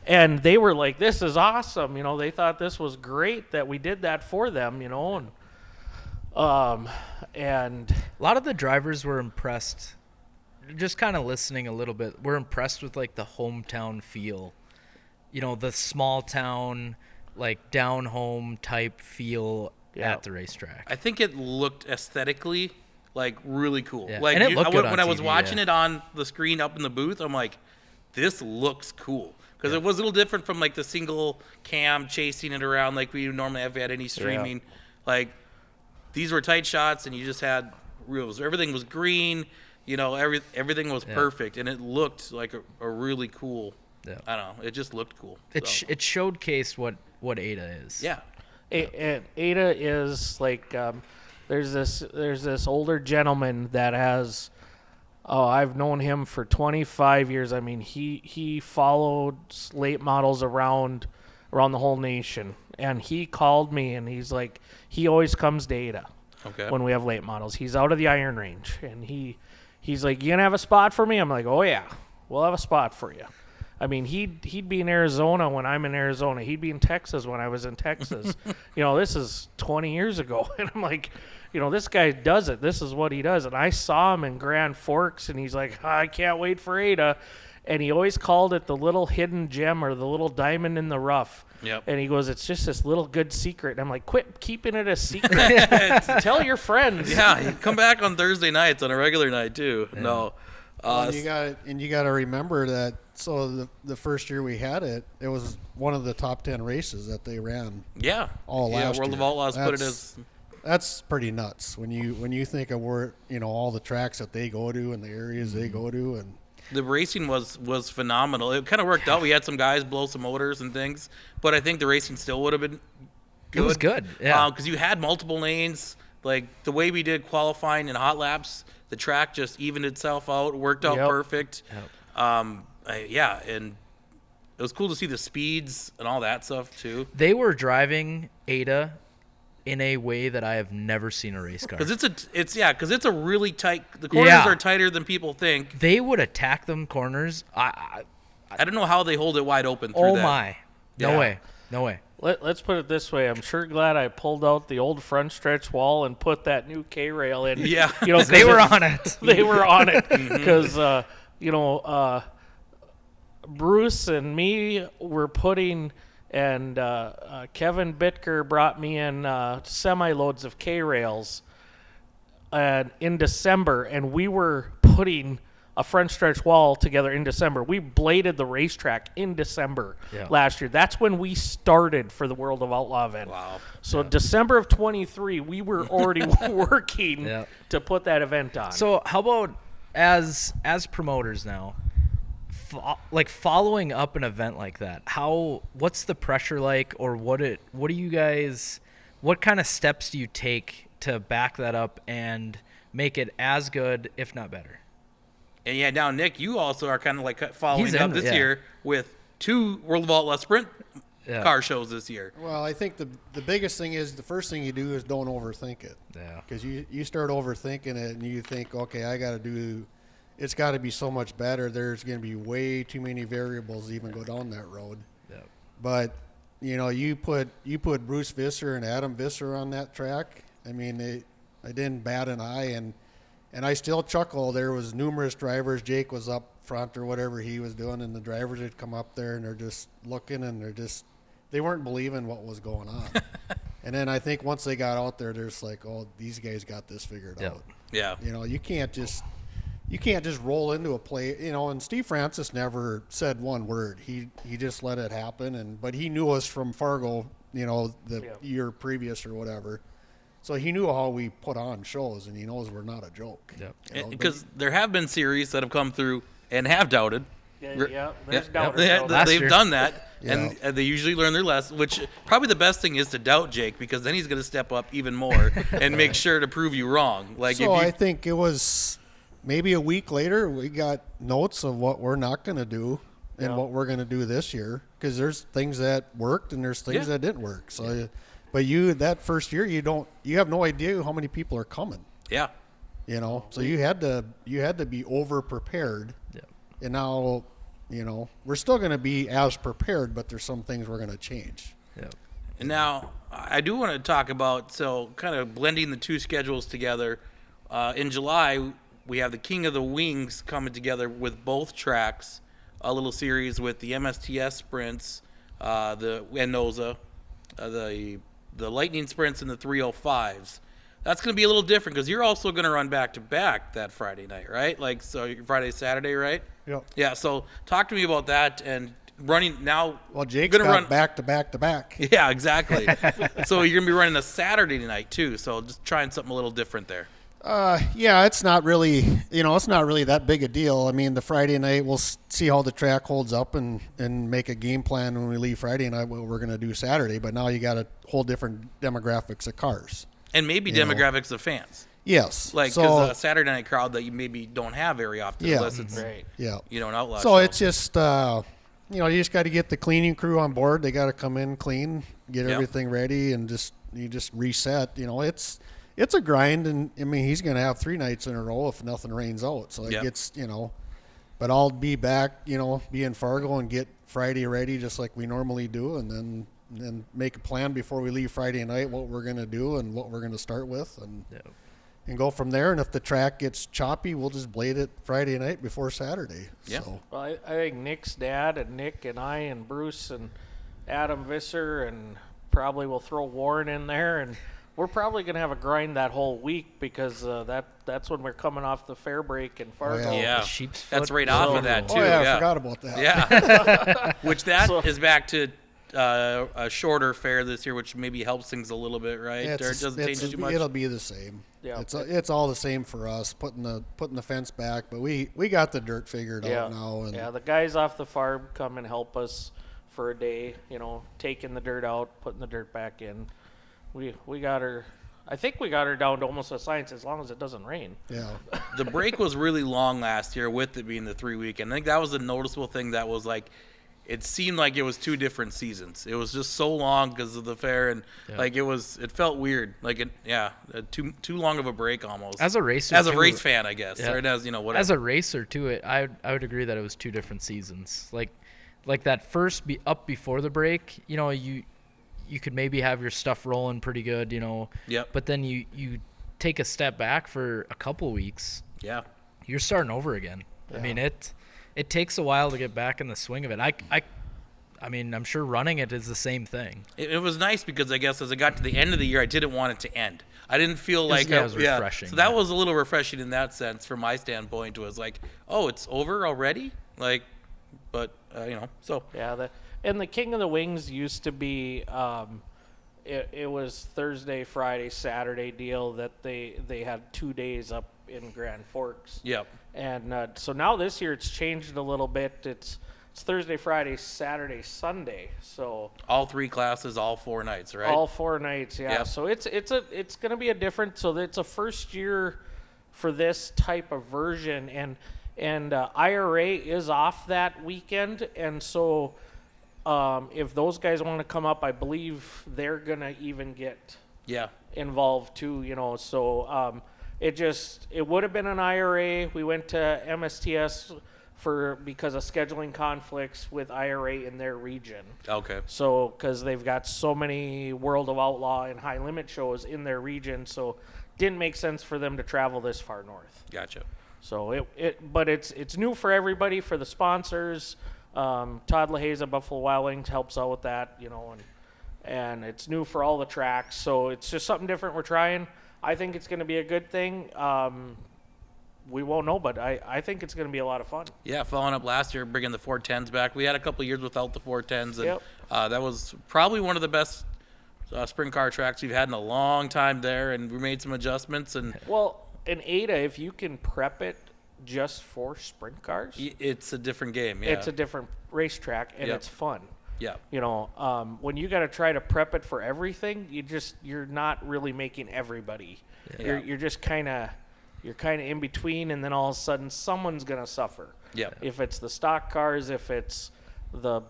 S3: and they were like, this is awesome. They thought this was great that we did that for them, and a
S2: lot of the drivers were impressed. Just kind of listening a little bit, we're impressed with the hometown feel. The small town, down home type feel at the racetrack.
S1: I think it looked aesthetically really cool.
S2: Yeah. And it looked good
S1: when
S2: on
S1: I was
S2: TV,
S1: watching it on the screen up in the booth, I'm like, this looks cool. Because it was a little different from the single cam chasing it around like we normally have at any streaming. These were tight shots and you just had reels. Everything was green, everything was perfect, and it looked like a really cool. Yeah. I don't know. It just looked cool.
S2: It showcased what Ada is.
S1: Yeah.
S3: Ada is there's this older gentleman that has, I've known him for 25 years. I mean, he followed late models around the whole nation, and he called me and he's like, he always comes to Ada when we have late models. He's out of the Iron Range, and he's like, you gonna have a spot for me? I'm like, oh yeah, we'll have a spot for you. I mean, he'd be in Arizona when I'm in Arizona. He'd be in Texas when I was in Texas. This is 20 years ago. And I'm like, this guy does it. This is what he does. And I saw him in Grand Forks, and he's like, I can't wait for Ada. And he always called it the little hidden gem or the little diamond in the rough.
S1: Yep.
S3: And he goes, it's just this little good secret. And I'm like, quit keeping it a secret. Tell your friends.
S1: Yeah, come back on Thursday nights on a regular night, too. Yeah. No.
S4: And you got to remember that. So the first year we had it, it was one of the top 10 races that they ran.
S1: Yeah.
S4: Last
S1: World
S4: year.
S1: of Outlaws put it as.
S4: That's pretty nuts when you think of where all the tracks that they go to and the areas they go to, and
S1: The racing was phenomenal. It kind of worked out. We had some guys blow some motors and things, but I think the racing still would have been good.
S2: It was good, yeah.
S1: Because you had multiple lanes. Like the way we did qualifying and hot laps, the track just evened itself out, worked out perfect.
S2: Yep.
S1: And it was cool to see the speeds and all that stuff too.
S2: They were driving Ada in a way that I have never seen a race car.
S1: Because it's a really tight. The corners are tighter than people think.
S2: They would attack them corners.
S1: I don't know how they hold it wide open through that.
S2: Oh my! No way.
S3: Let's put it this way. I'm sure glad I pulled out the old front stretch wall and put that new K-rail in.
S1: Yeah.
S2: They were on it.
S3: They were on it because Bruce and me were putting, and Kevin Bitker brought me in semi-loads of K-rails in December, and we were putting a front stretch wall together in December. We bladed the racetrack in December last year. That's when we started for the World of Outlaw event.
S1: Wow.
S3: So December of 23, we were already working to put that event on.
S2: So how about as promoters now, following up an event like that? What's the pressure like, or what kind of steps do you take to back that up and make it as good, if not better?
S1: And now Nick, you also are kind of like following up this year with 2 World of Outlaw Sprint car shows this year.
S4: Well, I think the biggest thing is the first thing you do is don't overthink it.
S2: Yeah.
S4: Because you start overthinking it and you think, okay, it's got to be so much better. There's going to be way too many variables to even go down that road.
S2: Yeah.
S4: But you put Bruce Visser and Adam Visser on that track. I mean, I didn't bat an eye, and I still chuckle. There was numerous drivers. Jake was up front or whatever he was doing, and the drivers would come up there and they're just looking and they weren't believing what was going on. And then I think once they got out there, they're just like, oh, these guys got this figured out.
S1: Yeah.
S4: You can't just roll into a play. And Steve Francis never said one word. He just let it happen. But he knew us from Fargo, the year previous or whatever. So he knew how we put on shows, and he knows we're not a joke.
S1: Because there have been series that have come through and have doubted.
S3: There's doubters.
S1: They've done that, and they usually learn their lesson, which probably the best thing is to doubt Jake, because then he's going to step up even more and make sure to prove you wrong.
S4: I think it was maybe a week later we got notes of what we're not going to do and what we're going to do this year, because there's things that worked and there's things that didn't work. So. But that first year, you have no idea how many people are coming.
S1: Yeah.
S4: So you had to be over prepared.
S2: Yeah.
S4: And now, we're still going to be as prepared, but there's some things we're going to change.
S2: Yeah.
S1: And now I do want to talk about, kind of blending the 2 schedules together. In July, we have the King of the Wings coming together with both tracks, a little series with the MSTS sprints, the NOZA, the Lightning sprints and the 305s. That's going to be a little different because you're also going to run back-to-back that Friday night, right? So Friday, Saturday, right?
S4: Yep.
S1: Yeah, so talk to me about that and running now.
S4: Well, Jake's got back-to-back-to-back.
S1: Yeah, exactly. So you're going to be running a Saturday night too, so just trying something a little different there.
S4: It's not really, that big a deal. I mean, the Friday night, we'll see how the track holds up and make a game plan when we leave Friday night what we're going to do Saturday. But now you got a whole different demographics of cars.
S1: And maybe demographics of fans.
S4: Yes.
S1: Because a Saturday night crowd that you maybe don't have very often unless it's, an outlaw
S4: So
S1: show.
S4: it's just, you just got to get the cleaning crew on board. They got to come in, clean, get everything ready, and you just reset. It's a grind, and I mean he's going to have 3 nights in a row if nothing rains out. So it gets, but I'll be back, be in Fargo and get Friday ready just like we normally do, and then make a plan before we leave Friday night what we're going to do and what we're going to start with, and go from there. And if the track gets choppy, we'll just blade it Friday night before Saturday.
S1: Yeah.
S4: So.
S3: Well, I think Nick's dad and Nick and I and Bruce and Adam Visser and probably we'll throw Warren in there, and we're probably going to have a grind that whole week because that's when we're coming off the fair break in Fargo.
S1: Yeah,
S2: The sheep's
S1: that's
S2: foot
S1: right off of
S2: roll.
S1: that too.
S4: Oh yeah, I
S1: yeah.
S4: forgot about that.
S1: Yeah, which that
S3: So-
S1: is back to a shorter fair this year, which maybe helps things a little bit, right?
S4: Yeah,
S1: Or it doesn't change too much.
S4: It'll be the same.
S3: Yeah.
S4: It's all the same for us, putting the fence back, but we got the dirt figured out now. And
S3: Yeah, the guys off the farm come and help us for a day, taking the dirt out, putting the dirt back in. We got her, I think we got her down to almost a science as long as it doesn't rain.
S4: yeah.
S1: The break was really long last year with it being the 3 weekend. I think that was a noticeable thing that was like, it seemed like it was 2 different seasons. It was just so long because of the fair, and like it felt weird. Like too long of a break almost.
S2: As a racer,
S1: as a
S2: too,
S1: race fan, I guess,
S2: yeah.
S1: or as whatever.
S2: As a racer too, I would agree that it was 2 different seasons. Like that first up before the break, you could maybe have your stuff rolling pretty good,
S1: Yep.
S2: But then you take a step back for a couple weeks,
S1: Yeah.
S2: you're starting over again. I mean, it takes a while to get back in the swing of it. I mean, I'm sure running it is the same thing.
S1: It was nice because I guess as I got to the end of the year, I didn't want it to end. I didn't feel like
S2: it was refreshing.
S1: So that was a little refreshing in that sense from my standpoint. It was like, oh, it's over already. But so
S3: Yeah, and the King of the Wings used to be, it was Thursday, Friday, Saturday deal that they had 2 days up in Grand Forks.
S1: Yep.
S3: And so now this year it's changed a little bit. It's Thursday, Friday, Saturday, Sunday. So
S1: All 3 classes, all 4 nights, right?
S3: all 4 nights, yeah.
S1: Yep.
S3: So it's going to be a different. So it's a first year for this type of version, and IRA is off that weekend, and so if those guys want to come up, I believe they're going to even get
S1: Yeah.
S3: involved too. So it would have been an IRA. We went to MSTS because of scheduling conflicts with IRA in their region.
S1: Okay.
S3: So, because they've got so many World of Outlaw and High Limit shows in their region, so didn't make sense for them to travel this far north.
S1: Gotcha.
S3: So but it's new for everybody, for the sponsors. Todd LaHaza, Buffalo Wild Wings, helps out with that, and it's new for all the tracks. So it's just something different we're trying. I think it's going to be a good thing. We won't know, but I think it's going to be a lot of fun.
S1: Yeah, following up last year, bringing the 410s back. We had a couple of years without the 410s, and
S3: Yep.
S1: That was probably one of the best sprint car tracks we've had in a long time there, and we made some adjustments, and
S3: Well, in Ada, if you can prep it just for sprint cars,
S1: it's a different game. Yeah.
S3: it's a different racetrack, and
S1: Yep.
S3: it's fun.
S1: Yeah.
S3: When you got to try to prep it for everything, you're not really making everybody.
S1: Yeah.
S3: You're just kind of in between, and then all of a sudden someone's gonna suffer.
S1: Yeah.
S3: If it's the stock cars, if it's the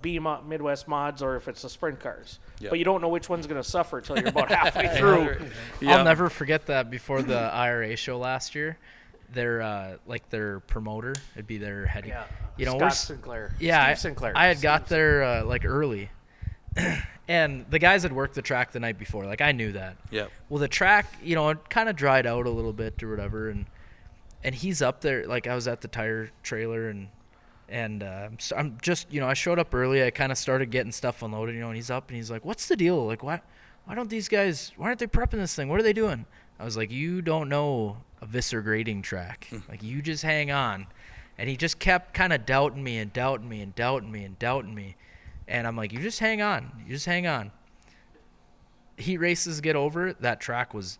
S3: Midwest mods, or if it's the sprint cars.
S1: Yep.
S3: But you don't know which one's gonna suffer till you're about halfway through.
S1: Yeah.
S2: I'll never forget that before the IRA show last year. Their promoter, it'd be their head.
S3: Scott
S2: we're
S3: Sinclair.
S2: Yeah,
S3: Steve Sinclair.
S2: I had got there early, and the guys had worked the track the night before. Like, I knew that.
S1: Yeah.
S2: Well, the track, it kind of dried out a little bit or whatever, and he's up there. Like, I was at the tire trailer, and so I'm just, I showed up early. I kind of started getting stuff unloaded, and he's up, and he's like, "What's the deal? Like, why aren't they prepping this thing? What are they doing?" I was like, "You don't know a Visser grading track. Like, you just hang on." And he just kept kind of doubting me. And I'm like, you just hang on. Heat races get over, that track was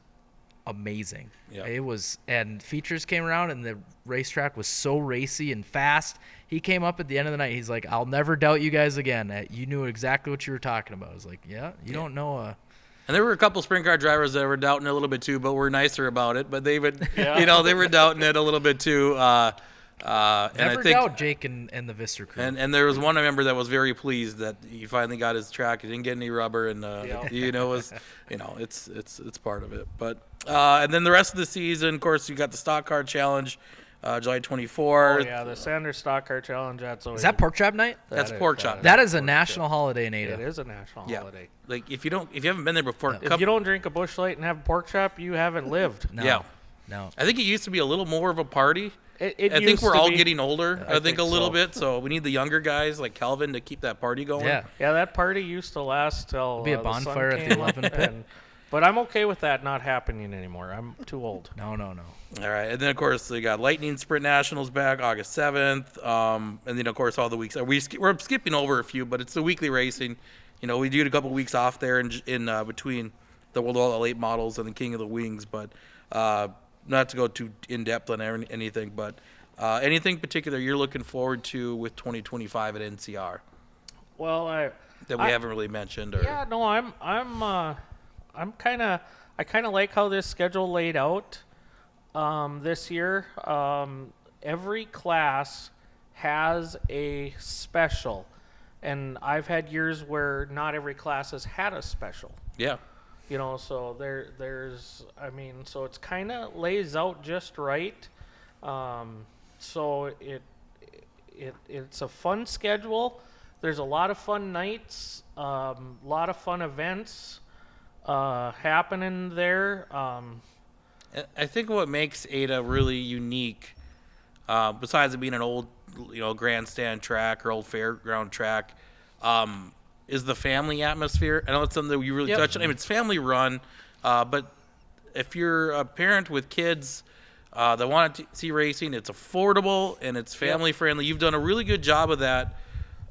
S2: amazing.
S1: Yeah.
S2: It was, and features came around, and the racetrack was so racy and fast. He came up at the end of the night. He's like, "I'll never doubt you guys again. You knew exactly what you were talking about." I was like, "Yeah, you don't know
S1: And there were a couple sprint car drivers that were doubting it a little bit too, but were nicer about it. But they would, they were doubting it a little bit too. And
S2: Never
S1: I think,
S2: doubt Jake and the Visser crew."
S1: and there was one member that was very pleased that he finally got his track. He didn't get any rubber, and it's part of it. But and then the rest of the season, of course, you got the stock car challenge, July 24th.
S3: Oh, yeah, the Sanders Stock Car Challenge. That's always
S2: Is that Pork Chop Night?
S1: That's pork chop.
S2: That is a national holiday in Ada.
S3: It is a national
S1: Yeah.
S3: holiday.
S1: Like if you haven't been there before,
S3: If you don't drink a Busch Light and have a pork chop, you haven't lived.
S2: No.
S1: Yeah.
S2: No.
S1: I think it used to be a little more of a party.
S3: It
S1: I think
S3: used
S1: we're
S3: to
S1: all
S3: be.
S1: getting older. I think
S3: think
S1: a little
S3: so.
S1: bit, so we need the younger guys like Kalvin to keep that party going.
S2: Yeah.
S3: Yeah, that party used to last till
S2: Be a
S3: the sun
S2: bonfire at the
S3: came
S2: 11
S3: up,
S2: pit.
S3: and But I'm okay with that not happening anymore. I'm too old.
S2: No.
S1: All right, and then of course we got Lightning Sprint Nationals back August 7th, and then of course all the weeks. We're skipping over a few, but it's the weekly racing. We do a couple weeks off there in between the World of all the Late Models and the King of the Wings, but not to go too in depth on anything. But anything particular you're looking forward to with 2025 at NCR
S3: Well,
S1: that we haven't really mentioned? Or
S3: yeah, no, I kind of like how this schedule laid out this year. Every class has a special, and I've had years where not every class has had a special.
S1: yeah.
S3: So so it's kind of lays out just right. So it's a fun schedule. There's a lot of fun nights, a lot of fun events happening there.
S1: I think what makes Ada really unique, besides it being an old, grandstand track or old fairground track, is the family atmosphere. I know it's something that you really touched on. I mean, it's family run, but if you're a parent with kids that want to see racing, it's affordable and it's family friendly. You've done a really good job of that.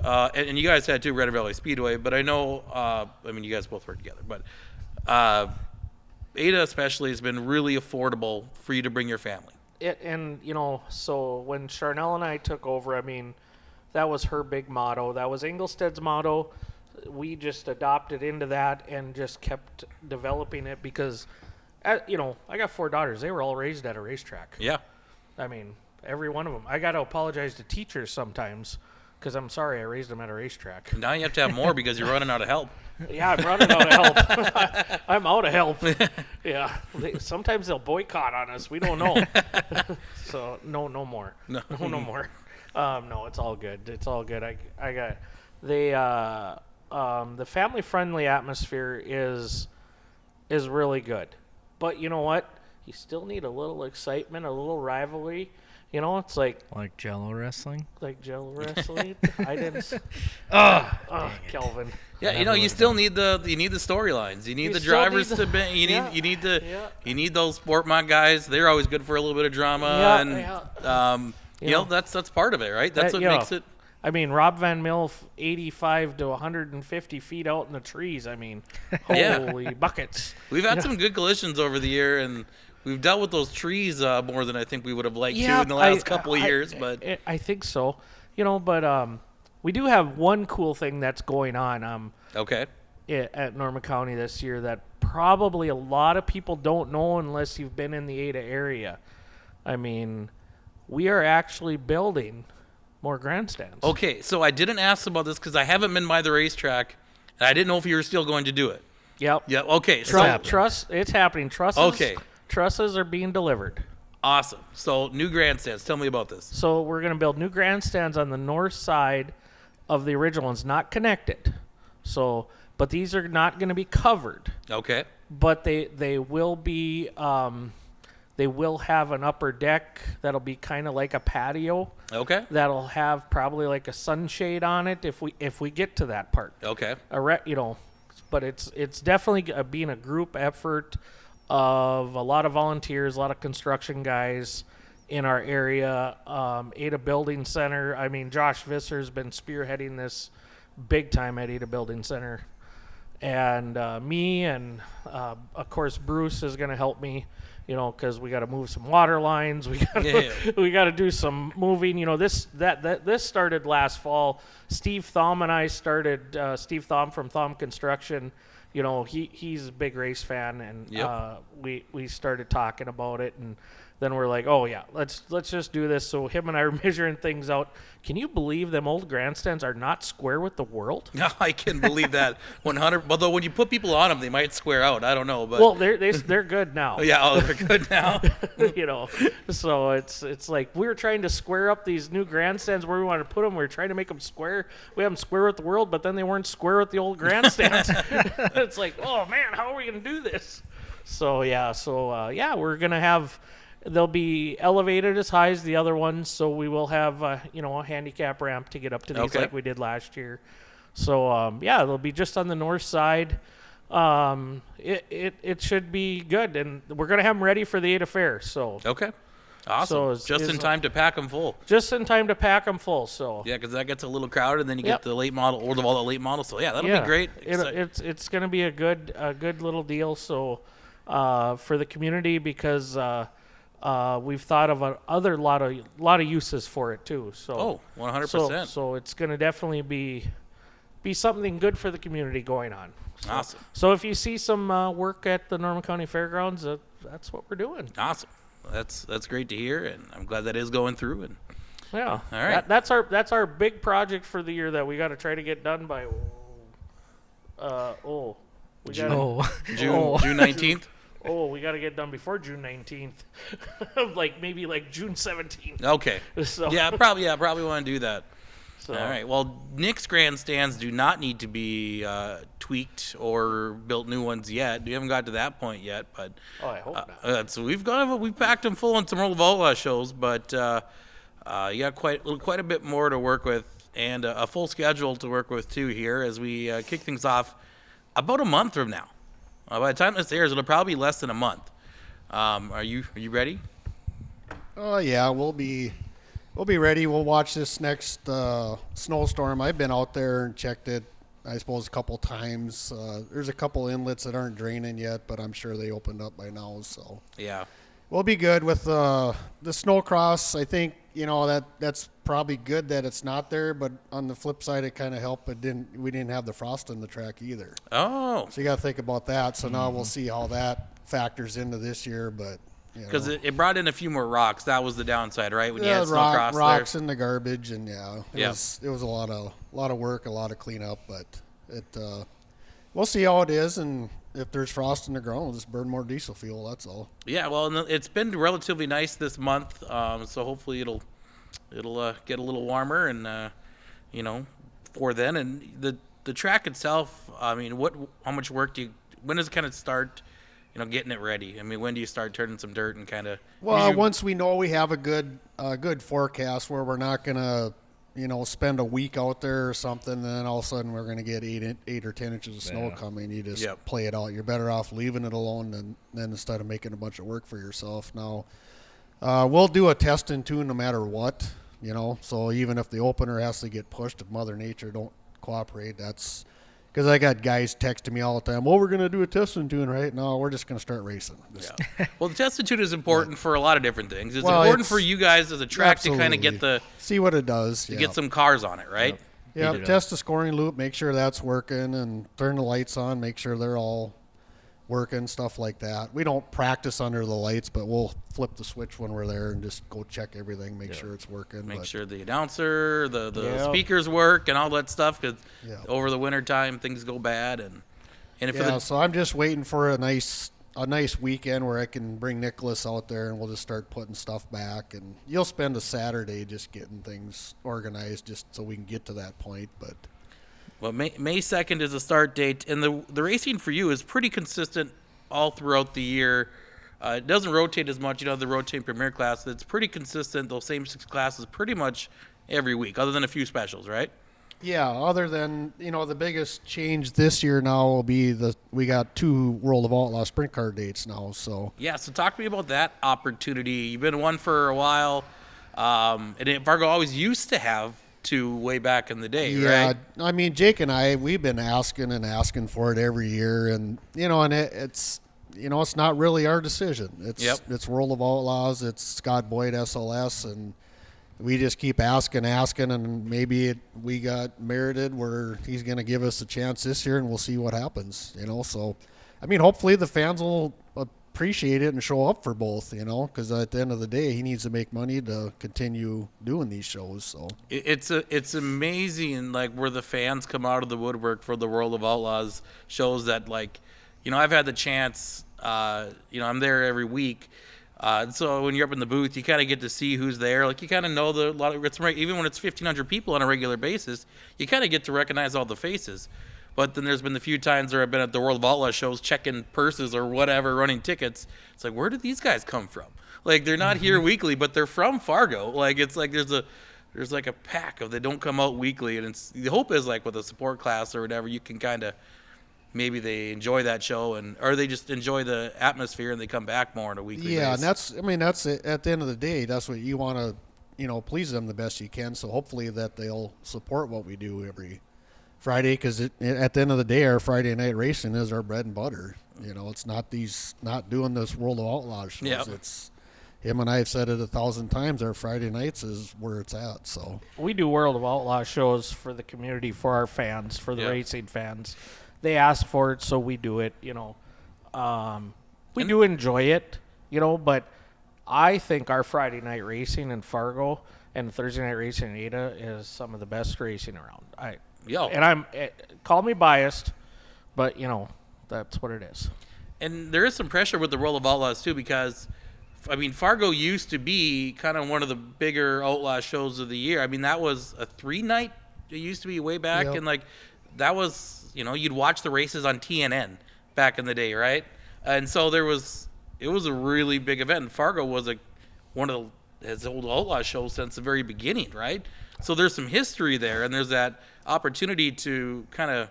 S1: And you guys had too, Red River Valley Speedway, but I know, you guys both work together, but Ada especially has been really affordable for you to bring your family.
S3: So when Charnel and I took over, that was her big motto. That was Engelsted's motto. We just adopted into that and just kept developing it because, I got 4 daughters. They were all raised at a racetrack.
S1: Yeah.
S3: Every one of them. I got to apologize to teachers sometimes because I'm sorry I raised them at a racetrack.
S1: Now you have to have more because you're running out of help.
S3: Yeah, I'm running out of help. I'm out of help. Yeah. Sometimes they'll boycott on us. We don't know. So, no more. No more. No, it's all good. It's all good. I got the family-friendly atmosphere is really good. But you know what? You still need a little excitement, a little rivalry. It's like
S2: Jello wrestling.
S3: Like Jello wrestling. I didn't. Kalvin.
S1: Yeah, you still need the storylines. You need the drivers to be. You need those sport mod guys. They're always good for a little bit of drama, that's part of it, right? That's what makes it.
S3: Rob Van Mill, 85 to 150 feet out in the trees. Holy buckets.
S1: We've had some good collisions over the year, and we've dealt with those trees more than I think we would have liked to in the last couple of years. But
S3: I think so. But we do have one cool thing that's going on.
S1: Okay.
S3: At Norman County this year that probably a lot of people don't know unless you've been in the Ada area. We are actually building more grandstands.
S1: Okay, so I didn't ask about this because I haven't been by the racetrack, and I didn't know if you were still going to do it.
S3: Yep.
S1: Yeah. Okay.
S3: It's happening. Trusses are being delivered.
S1: Awesome. So new grandstands. Tell me about this.
S3: So we're going to build new grandstands on the north side of the original ones, not connected. But these are not going to be covered.
S1: Okay.
S3: But they will be. They will have an upper deck that'll be kind of like a patio.
S1: Okay.
S3: That'll have probably like a sunshade on it if we get to that part.
S1: Okay.
S3: But it's definitely being a group effort of a lot of volunteers, a lot of construction guys in our area. Ada Building Center. Josh Visser's been spearheading this big time at Ada Building Center, and me and of course Bruce is going to help me. Because we got to move some water lines, we got to do some moving. This started last fall. Steve Thom and I started. Steve Thom from Thom Construction. He's a big race fan, and we started talking about it, and then we're like, oh yeah, let's just do this. So him and I are measuring things out. Can you believe them old grandstands are not square with the world?
S1: No, I can believe that 100. Although when you put people on them, they might square out. I don't know, but
S3: well, they're good now.
S1: Yeah, they're good now.
S3: So it's like we were trying to square up these new grandstands where we wanted to put them. We were trying to make them square. We have them square with the world, but then they weren't square with the old grandstands. It's like, oh man, how are we going to do this? So we're gonna have. They'll be elevated as high as the other ones, so we will have a handicap ramp to get up to these like we did last year. So they'll be just on the north side. It should be good, and we're gonna have them ready for the 8 affair. So
S1: Okay. Awesome.
S3: So
S1: Just in time to pack them full.
S3: just in time to pack them full. So
S1: Yeah, because that gets a little crowded, and then you
S3: Yep.
S1: get the late model, or all the late models. So yeah, that'll be great.
S3: It's going to be a good little deal. So for the community, because we've thought of a other lot of uses for it too. So
S1: 100%.
S3: So it's going to definitely be something good for the community going on.
S1: Awesome.
S3: So if you see some work at the Norman County Fairgrounds, that's what we're doing.
S1: Awesome. That's great to hear, and I'm glad that is going through. And
S3: Yeah.
S1: All right.
S3: That's our big project for the year that we got to try to get done by. We got
S1: June 19th.
S3: we got to get done before June 19th, maybe June 17th.
S1: Okay.
S3: So
S1: Yeah, probably want to do that.
S3: So,
S1: All right. Well, Nick's grandstands do not need to be tweaked or built new ones yet. We haven't got to that point yet, but
S3: I hope not.
S1: so we've packed them full on some World of Outlaw shows, but you got quite a bit more to work with, and a full schedule to work with too here as we kick things off about a month from now. By the time this airs, it'll probably be less than a month. Are you ready?
S4: Oh yeah, we'll be ready. We'll watch this next snowstorm. I've been out there and checked it, I suppose, a couple times. There's a couple inlets that aren't draining yet, but I'm sure they opened up by now. So
S1: Yeah.
S4: we'll be good with the snowcross. I think that's probably good that it's not there, but on the flip side, it kind of helped. We didn't have the frost on the track either.
S1: Oh.
S4: So you got to think about that. So now we'll see how that factors into this year, but.
S1: Because it brought in a few more rocks. That was the downside, right? When you
S4: Yeah,
S1: had snowcross
S4: rocks
S1: there.
S4: in the garbage, and it was a lot of work, a lot of cleanup, but we'll see how it is, and if there's frost in the ground, we'll just burn more diesel fuel. That's all.
S1: Yeah, well, and it's been relatively nice this month, so hopefully it'll get a little warmer, and for then. And the track itself, I mean, how much work when does it kind of start? Getting it ready. I mean, when do you start turning some dirt and kind of?
S4: Well, once we know we have a good forecast where we're not gonna, spend a week out there or something, and then all of a sudden we're gonna get 8 or 10 inches of snow coming. You just play it out. You're better off leaving it alone than instead of making a bunch of work for yourself. Now, we'll do a test and tune no matter what. So even if the opener has to get pushed, if Mother Nature don't cooperate, that's. Because I got guys texting me all the time, well, we're going to do a test and tune, right? No, we're just going to start racing.
S1: Yeah. Well, the test and tune is important for a lot of different things. It's important for you guys as a track to kind of get
S4: see what it does.
S1: To get some cars on it, right?
S4: Yeah, test the scoring loop, make sure that's working, and turn the lights on, make sure they're all working, stuff like that. We don't practice under the lights, but we'll flip the switch when we're there and just go check everything, make sure it's working.
S1: Make sure the announcer, the speakers work, and all that stuff. Because over the winter time, things go bad,
S4: so I'm just waiting for a nice weekend where I can bring Nicholas out there and we'll just start putting stuff back. And you'll spend a Saturday just getting things organized, just so we can get to that point. But.
S1: Well, May 2nd is the start date, and the racing for you is pretty consistent all throughout the year. It doesn't rotate as much, the rotating premier class. It's pretty consistent, those same 6 classes pretty much every week, other than a few specials, right?
S4: Yeah, other than, the biggest change this year now will be we got 2 World of Outlaw sprint car dates now, so.
S1: Yeah, so talk to me about that opportunity. You've been one for a while, and Fargo always used to have 2 way back in the day, right?
S4: Yeah, I mean, Jake and I, we've been asking for it every year, and it's it's not really our decision. It's World of Outlaws, it's Scott Boyd SLS, and we just keep asking, and maybe we got merited where he's going to give us a chance this year, and we'll see what happens. So, I mean, hopefully the fans will appreciate it and show up for both, because at the end of the day, he needs to make money to continue doing these shows. So
S1: it's amazing, where the fans come out of the woodwork for the World of Outlaws shows that, I've had the chance, I'm there every week. So when you're up in the booth, you kind of get to see who's there. You kind of know even when it's 1,500 people on a regular basis, you kind of get to recognize all the faces. But then there's been the few times where I've been at the World of Outlaw shows checking purses or whatever, running tickets. It's where did these guys come from? They're not here weekly, but they're from Fargo. It's there's a pack of they don't come out weekly, and the hope is with a support class or whatever, you can kind of maybe they enjoy that show or they just enjoy the atmosphere and they come back more on a weekly
S4: Yeah,
S1: basis.
S4: and that's it. At the end of the day, that's what you want to, please them the best you can. So hopefully that they'll support what we do every Friday, because at the end of the day, our Friday night racing is our bread and butter. It's not doing this World of Outlaws shows.
S1: Yep.
S4: It's him and I have said it 1,000 times. Our Friday nights is where it's at. So
S3: We do World of Outlaw shows for the community, for our fans, for the
S1: Yep.
S3: racing fans. They ask for it, so we do it. We do enjoy it, but I think our Friday night racing in Fargo and Thursday night racing in Ada is some of the best racing around. And call me biased, but that's what it is.
S1: And there is some pressure with the World of Outlaws too, because Fargo used to be kind of one of the bigger outlaw shows of the year. That was a 3-night. It used to be way back,
S4: Yep.
S1: and that was you'd watch the races on TNN back in the day, right? And so it was a really big event. And Fargo was one of his old outlaw shows since the very beginning, right? So there's some history there, and there's that opportunity to kind of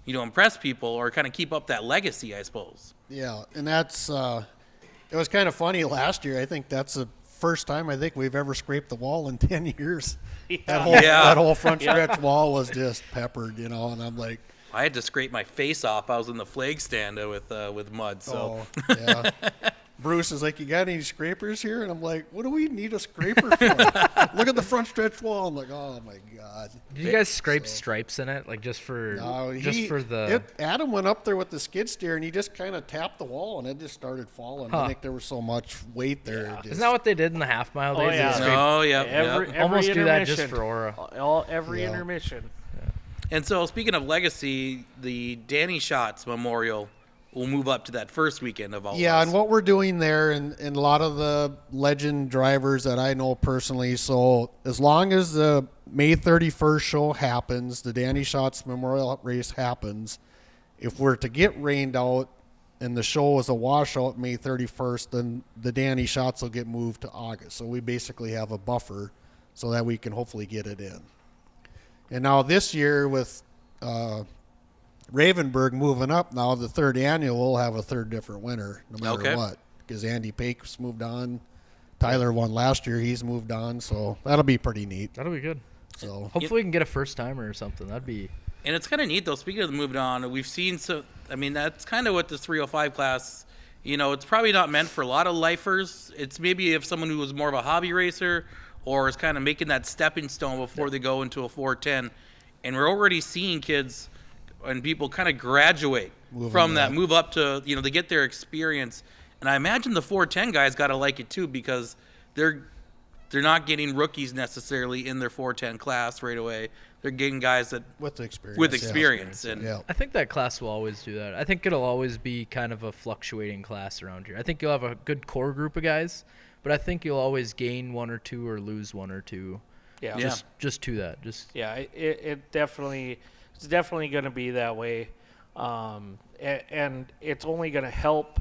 S1: impress people or kind of keep up that legacy, I suppose.
S4: yeah, and that's it was kind of funny last year. I think that's the first time I think we've ever scraped the wall in 10 years. That whole front stretch wall was just peppered, and I'm like,
S1: I had to scrape my face off. I was in the flag stand with mud. So
S4: yeah. Bruce is like, you got any scrapers here? And I'm like, what do we need a scraper for? Look at the front stretch wall. I'm like, oh my god.
S2: Did you guys scrape stripes in it, like
S4: Adam went up there with the skid steer and he just kind of tapped the wall and it just started falling. I think there was so much weight there.
S2: Isn't that what they did in the half mile days?
S3: Oh, yeah.
S2: They scraped-
S1: Oh yeah.
S3: Every
S2: Almost do that just
S3: intermission.
S2: for Aura.
S3: Every
S4: Yeah.
S3: intermission.
S1: And so speaking of legacy, the Danny Schatz Memorial will move up to that first weekend of Outlaws.
S4: Yeah, and what we're doing there, and a lot of the legend drivers that I know personally, so as long as the May 31st show happens, the Danny Schatz Memorial Race happens, if we're to get rained out and the show is a washout May 31st, then the Danny Schatz will get moved to August. So we basically have a buffer so that we can hopefully get it in. And now this year with Ravenburg moving up now, the third annual will have a third different winner no matter what, because Andy Pake's moved on. Tyler won last year. He's moved on. So that'll be pretty neat.
S2: That'll be good.
S4: So
S2: Hopefully we can get a first timer or something. That'd be.
S1: And it's kind of neat, though. Speaking of the moved on, we've seen that's kind of what this 305 class, it's probably not meant for a lot of lifers. It's maybe if someone who was more of a hobby racer or is kind of making that stepping stone before they go into a 410. And we're already seeing kids and people kind of graduate from that, move up to, they get their experience. And I imagine the 410 guys got to like it too, because they're not getting rookies necessarily in their 410 class right away. They're getting guys that
S4: with experience.
S1: with experience. And
S4: Yeah.
S2: I think that class will always do that. I think it'll always be kind of a fluctuating class around here. I think you'll have a good core group of guys, but I think you'll always gain one or two or lose one or two.
S3: Yeah.
S2: Just to that. Just
S3: It's definitely going to be that way, and it's only going to help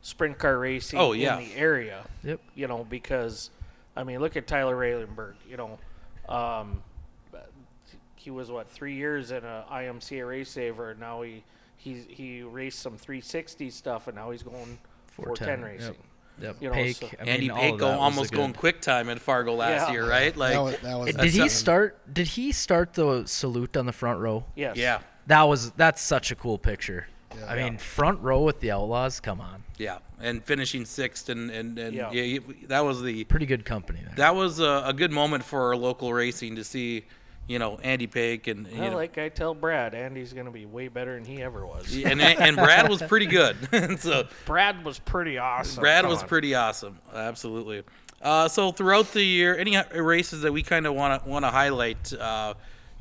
S3: sprint car racing in the area.
S2: Yep.
S3: Because look at Tyler Raylenberg. He was 3 years in a IMCA race saver, and now he raced some 360 stuff, and now he's going 410 racing.
S2: Yep.
S3: Pake,
S2: Pake.
S1: Andy
S2: all of
S1: Pake
S2: that was
S1: almost
S2: a
S1: going quick time in Fargo last year, right? Like,
S4: that was
S2: Did he start the salute on the front row?
S3: Yes.
S1: yeah,
S2: That's such a cool picture. I mean, front row with the Outlaws. Come on,
S1: yeah, and finishing sixth, and
S3: Yeah.
S1: that was the
S2: pretty good company there.
S1: that was a good moment for our local racing to see, Andy Pake and
S3: Like I tell Brad, Andy's going to be way better than he ever was.
S1: and Brad was pretty good. So
S3: Brad was pretty awesome.
S1: Brad
S3: Come
S1: was
S3: on.
S1: pretty awesome, absolutely. So throughout the year, any races that we kind of want to highlight,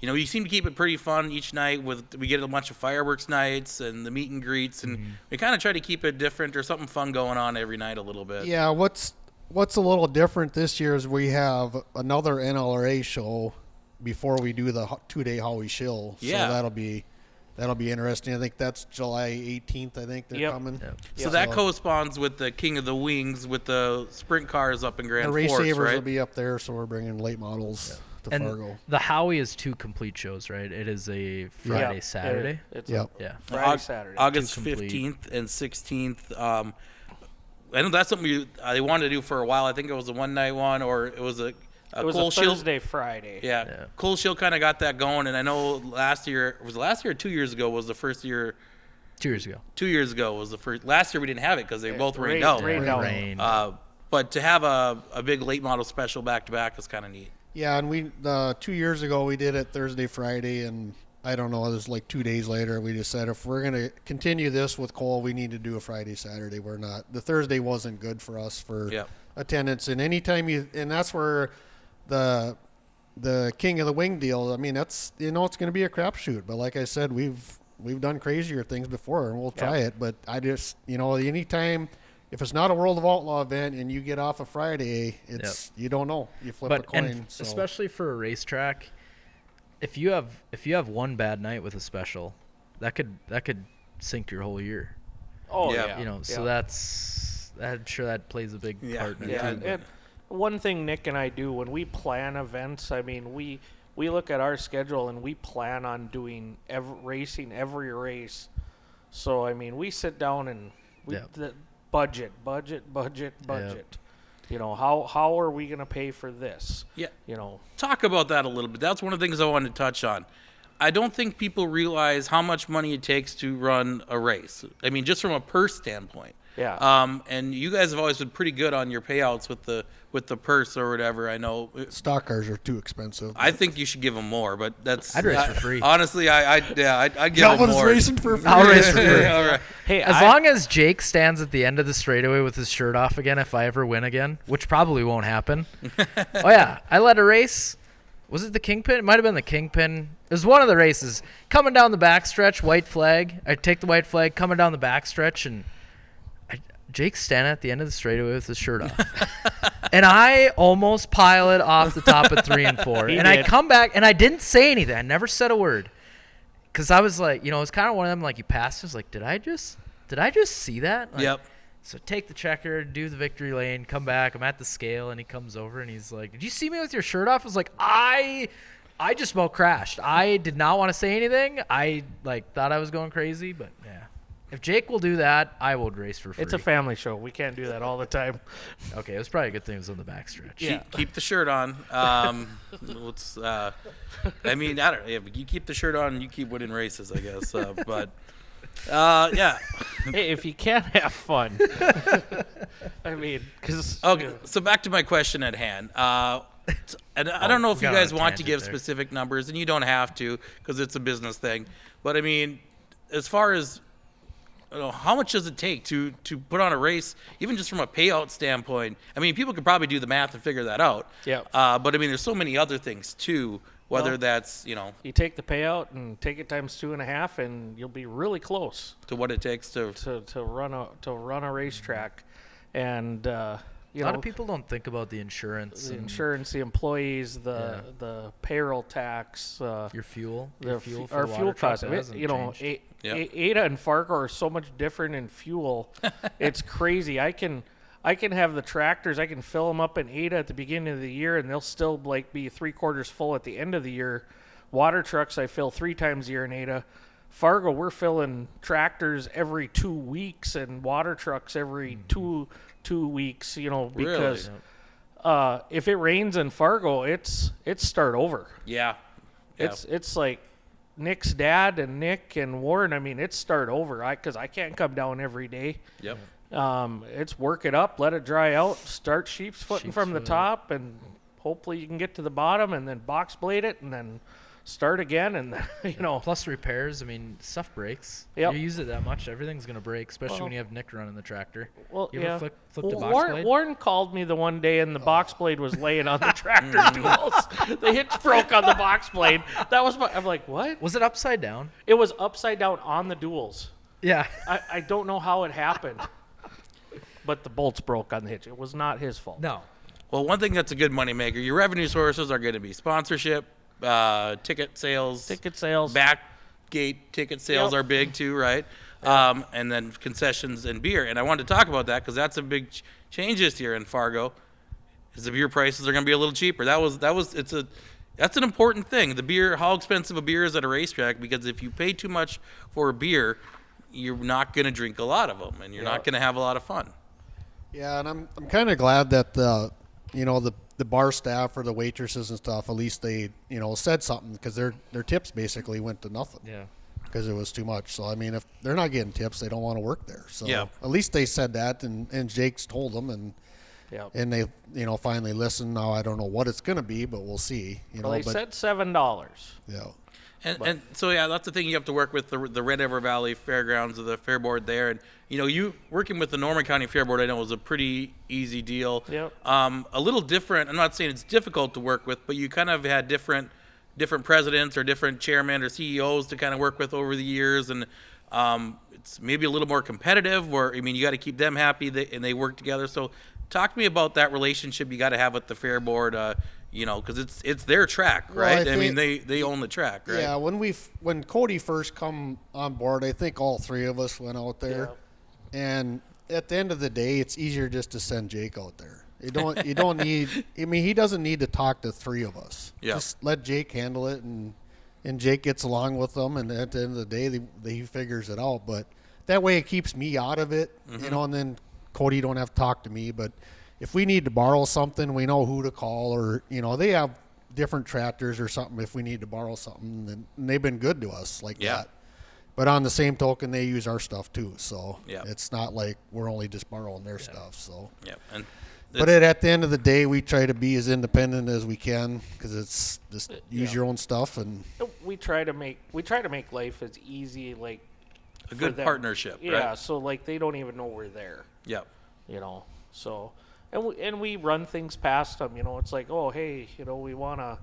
S1: you seem to keep it pretty fun each night. We get a bunch of fireworks nights and the meet and greets, and we kind of try to keep it different or something fun going on every night a little bit.
S4: Yeah, what's a little different this year is we have another NLRA show before we do the 2-day Howie Shill.
S1: Yeah.
S4: So that'll be interesting. I think that's July 18th. I think they're coming.
S2: Yep.
S1: So that corresponds with the King of the Wings with the sprint cars up in Grand
S4: The race
S1: Forks,
S4: savers
S1: right?
S4: will be up there, so we're bringing late models to
S2: And
S4: Fargo.
S2: the Howie is 2 complete shows, right? It is a Friday,
S3: Yep.
S2: Saturday.
S3: It's
S4: Yep.
S2: Yeah.
S3: Friday, Saturday.
S1: August
S2: Two complete.
S1: 15th and 16th. I know that's something they wanted to do for a while. I think it was a one-night one, or it was a
S3: It was
S1: Coal
S3: a
S1: Shield.
S3: Thursday, Friday.
S1: Yeah. Coal Shield kind of got that going, and I know last year or 2 years ago was the first year.
S2: 2 years ago.
S1: 2 years ago was the first. Last year we didn't have it because they both rained out.
S3: Rained out.
S2: Rain.
S1: But to have a big late model special back to back is kind of neat.
S4: Yeah, and we 2 years ago we did it Thursday, Friday, and I don't know, it was like 2 days later we just said if we're going to continue this with Cole, we need to do a Friday, Saturday. We're not. The Thursday wasn't good for us for attendance, and anytime and that's where the King of the Wing deal. I mean, that's it's going to be a crapshoot. But like I said, we've done crazier things before, and we'll try it. But I just anytime. If it's not a World of Outlaw event and you get off a Friday, you don't know. You flip a coin.
S2: And especially for a racetrack, if you have one bad night with a special, that could sink your whole year.
S3: Oh
S1: Yeah.
S3: yeah.
S2: So I'm sure that plays a big part in it
S3: Yeah,
S2: too.
S3: and one thing Nick and I do when we plan events, I mean, we look at our schedule and we plan on doing racing every race. So I mean, we sit down and budget. How are we going to pay for this?
S1: Yeah.
S3: Talk
S1: about that a little bit. That's one of the things I wanted to touch on. I don't think people realize how much money it takes to run a race. I mean, just from a purse standpoint.
S3: Yeah.
S1: And you guys have always been pretty good on your payouts with the purse or whatever. I know
S4: stock cars are too expensive.
S1: I think you should give them more, but I'd
S2: race for free.
S1: Honestly, I'd give them more.
S4: Kalvin's racing for free.
S2: I'll race for free.
S1: All right.
S3: Hey,
S2: As long as Jake stands at the end of the straightaway with his shirt off again, if I ever win again, which probably won't happen. Oh yeah, I led a race. Was it the Kingpin? It might have been the Kingpin. It was one of the races. Coming down the backstretch, white flag. I take the white flag, coming down the backstretch, and Jake's standing at the end of the straightaway with his shirt off. And I almost pile it off the top of 3 and 4. I come back, and I didn't say anything. I never said a word. Because I was like, it's kind of one of them, like, you passed. I was like, did I just see that? Like,
S1: Yep.
S2: So take the checker, do the victory lane, come back. I'm at the scale, and he comes over, and he's like, did you see me with your shirt off? I was like, I just about crashed. I did not want to say anything. I, thought I was going crazy, but, yeah. If Jake will do that, I will race for free.
S3: it's a family show. We can't do that all the time.
S2: Okay, it was probably a good thing it was on the backstretch.
S3: Yeah.
S1: Keep the shirt on. I mean, I don't know. Yeah, you keep the shirt on and you keep winning races, I guess. Yeah.
S3: Hey, if you can't have fun. I mean, because.
S1: Okay, so back to my question at hand. And I don't know if you
S2: got on
S1: guys
S2: a
S1: want to
S2: tangent
S1: give
S2: there.
S1: specific numbers, and you don't have to because it's a business thing. But, I mean, as far as how much does it take to put on a race, even just from a payout standpoint? I mean, people could probably do the math and figure that out.
S3: Yeah.
S1: But I mean, there's so many other things too. Whether that's
S3: you take the payout and take it times 2.5, and you'll be really close
S1: to what it takes to
S3: run a racetrack, and
S2: A lot of people don't think about the insurance.
S3: the insurance, the employees, the payroll tax,
S2: Your fuel.
S3: our
S2: for
S3: fuel
S2: the water truck,
S3: costs.
S2: that hasn't changed.
S3: Ada and Fargo are so much different in fuel. It's crazy. I can have the tractors. I can fill them up in Ada at the beginning of the year, and they'll still be 3/4 full at the end of the year. Water trucks I fill 3 times a year in Ada. Fargo, we're filling tractors every 2 weeks and water trucks every two weeks. Because if it rains in Fargo, it's start over.
S1: yeah.
S3: It's like Nick's dad and Nick and Warren. I mean, it's start over. Because I can't come down every day.
S1: Yep.
S3: It's work it up, let it dry out, start sheep's footing from the
S2: foot.
S3: top, and hopefully you can get to the bottom, and then box blade it, and then start again, and
S2: Plus repairs. I mean, stuff breaks.
S3: Yep.
S2: You use it that much, everything's gonna break. Especially when you have Nick running the tractor.
S3: Well,
S2: you
S3: yeah.
S2: ever flipped a box blade?
S3: Warren called me the one day, and the box blade was laying on the tractor tools. The hitch broke on the box blade. I'm like, what?
S2: Was it upside down?
S3: It was upside down on the duals.
S2: Yeah.
S3: I don't know how it happened, but the bolts broke on the hitch. It was not his fault.
S2: No.
S1: Well, one thing that's a good moneymaker, your revenue sources are going to be sponsorship, ticket sales, backgate ticket sales are big too, right? And then concessions and beer. And I wanted to talk about that because that's a big change this year in Fargo. Is the beer prices are going to be a little cheaper. That's an important thing. The beer, how expensive a beer is at a racetrack, because if you pay too much for a beer, you're not going to drink a lot of them, and you're not going to have a lot of fun.
S4: Yeah, and I'm kind of glad that the bar staff or the waitresses and stuff, at least they said something, because their tips basically went to nothing.
S2: Yeah.
S4: Because it was too much. So I mean, if they're not getting tips, they don't want to work there. So
S1: Yeah.
S4: at least they said that, and Jake's told them, and
S3: Yep.
S4: and they finally listened. Now I don't know what it's going to be, but we'll see.
S3: Well, they said $7.
S4: Yeah.
S1: And so, yeah, that's the thing. You have to work with the Red River Valley Fairgrounds, or the Fair Board there. And, you working with the Norman County Fair Board, I know, was a pretty easy deal.
S3: Yep.
S1: A little different. I'm not saying it's difficult to work with, but you kind of had different presidents or different chairmen or CEOs to kind of work with over the years. And it's maybe a little more competitive, where, you got to keep them happy, and they work together. So talk to me about that relationship you got to have with the Fair Board, because it's their track, right?
S4: Well, I think,
S1: they own the track, right?
S4: Yeah, when Cody first come on board, I think all three of us went out there, and at the end of the day, it's easier just to send Jake out there. You don't need. He doesn't need to talk to three of us.
S1: Yeah.
S4: Just let Jake handle it, and Jake gets along with them, and at the end of the day, he figures it out. But that way, it keeps me out of it, and then Cody don't have to talk to me. But if we need to borrow something, we know who to call, or they have different tractors or something if we need to borrow something, and they've been good to us like that. But on the same token, they use our stuff too, so it's not like we're only just borrowing their stuff. So but at the end of the day, we try to be as independent as we can, because it's just use your own stuff, and
S3: We try to make life as easy, like
S1: a good partnership.
S3: Yeah,
S1: right?
S3: so like they don't even know we're there.
S1: Yeah.
S3: So and we run things past them. It's like, oh hey, we wanna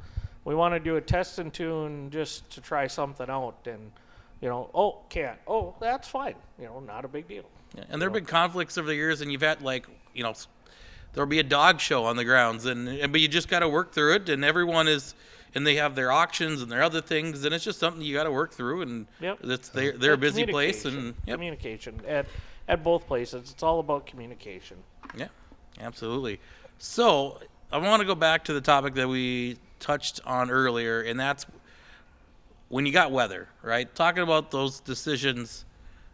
S3: do a test and tune just to try something out, and oh can't, oh that's fine, not a big deal.
S1: Yeah. And there have been conflicts over the years, and you've had there'll be a dog show on the grounds, but you just got to work through it, and everyone is, and they have their auctions and their other things, and it's just something you got to work through, and they're a busy place, and
S3: communication at both places. It's all about communication.
S1: Yeah, absolutely. So I want to go back to the topic that we touched on earlier, and that's when you got weather, right? Talking about those decisions.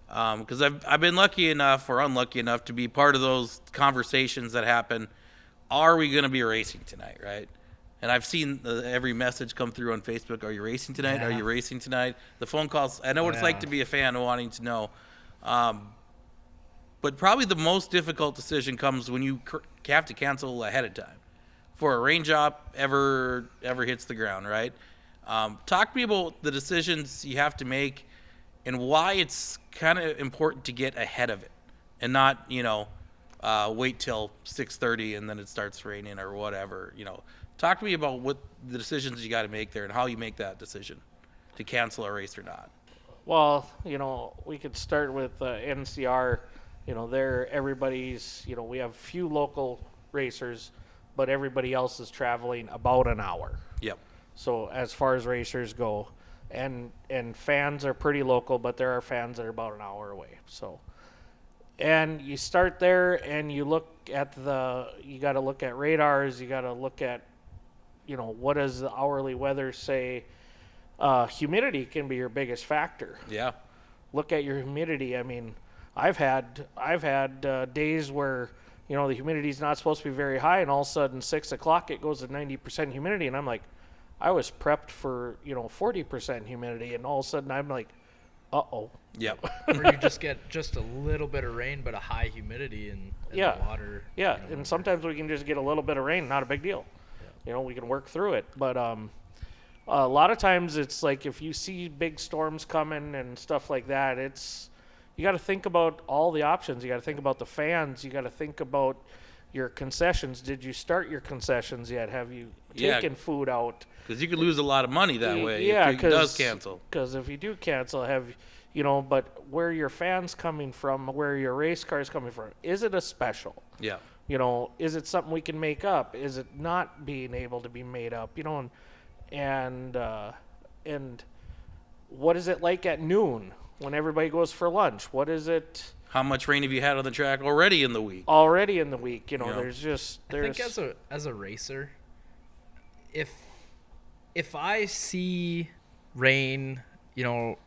S1: Because I've been lucky enough or unlucky enough to be part of those conversations that happen. Are we going to be racing tonight, right? And I've seen every message come through on Facebook. Are you racing tonight?
S2: Yeah.
S1: Are you racing tonight? The phone calls. I know what it's like to be a fan wanting to know. But probably the most difficult decision comes when you have to cancel ahead of time before a rain drop ever hits the ground, right? Talk to me about the decisions you have to make, and why it's kind of important to get ahead of it, and not wait till 6:30 and then it starts raining or whatever. Talk to me about what the decisions you got to make there, and how you make that decision to cancel a race or not.
S3: Well, we could start with NCR. Everybody's. We have few local racers, but everybody else is traveling about an hour.
S1: Yep.
S3: So as far as racers go. And fans are pretty local, but there are fans that are about an hour away. So, and you start there, and you look at you got to look at radars. You got to look at, what does the hourly weather say? Humidity can be your biggest factor.
S1: Yeah.
S3: Look at your humidity. I mean, I've had days where the humidity is not supposed to be very high, and all of a sudden 6 o'clock it goes to 90% humidity, and I'm like, I was prepped for 40% humidity, and all of a sudden I'm like, uh-oh.
S1: Yep.
S2: Or you just get just a little bit of rain, but a high humidity in the water.
S3: Yeah, and sometimes we can just get a little bit of rain, not a big deal. Yeah. We can work through it. But a lot of times it's like if you see big storms coming and stuff like that, you got to think about all the options. You got to think about the fans. You got to think about your concessions. Did you start your concessions yet? Have you taken food out?
S1: Because you could lose a lot of money that way if it does cancel. Because
S3: if you do cancel, but where your fans coming from, where your race car is coming from, is it a special?
S1: Yeah.
S3: Is it something we can make up? Is it not being able to be made up? And what is it like at noon when everybody goes for lunch? What is it?
S1: How much rain have you had on the track already in the week?
S3: There's
S2: I think as a racer, if if I see rain, or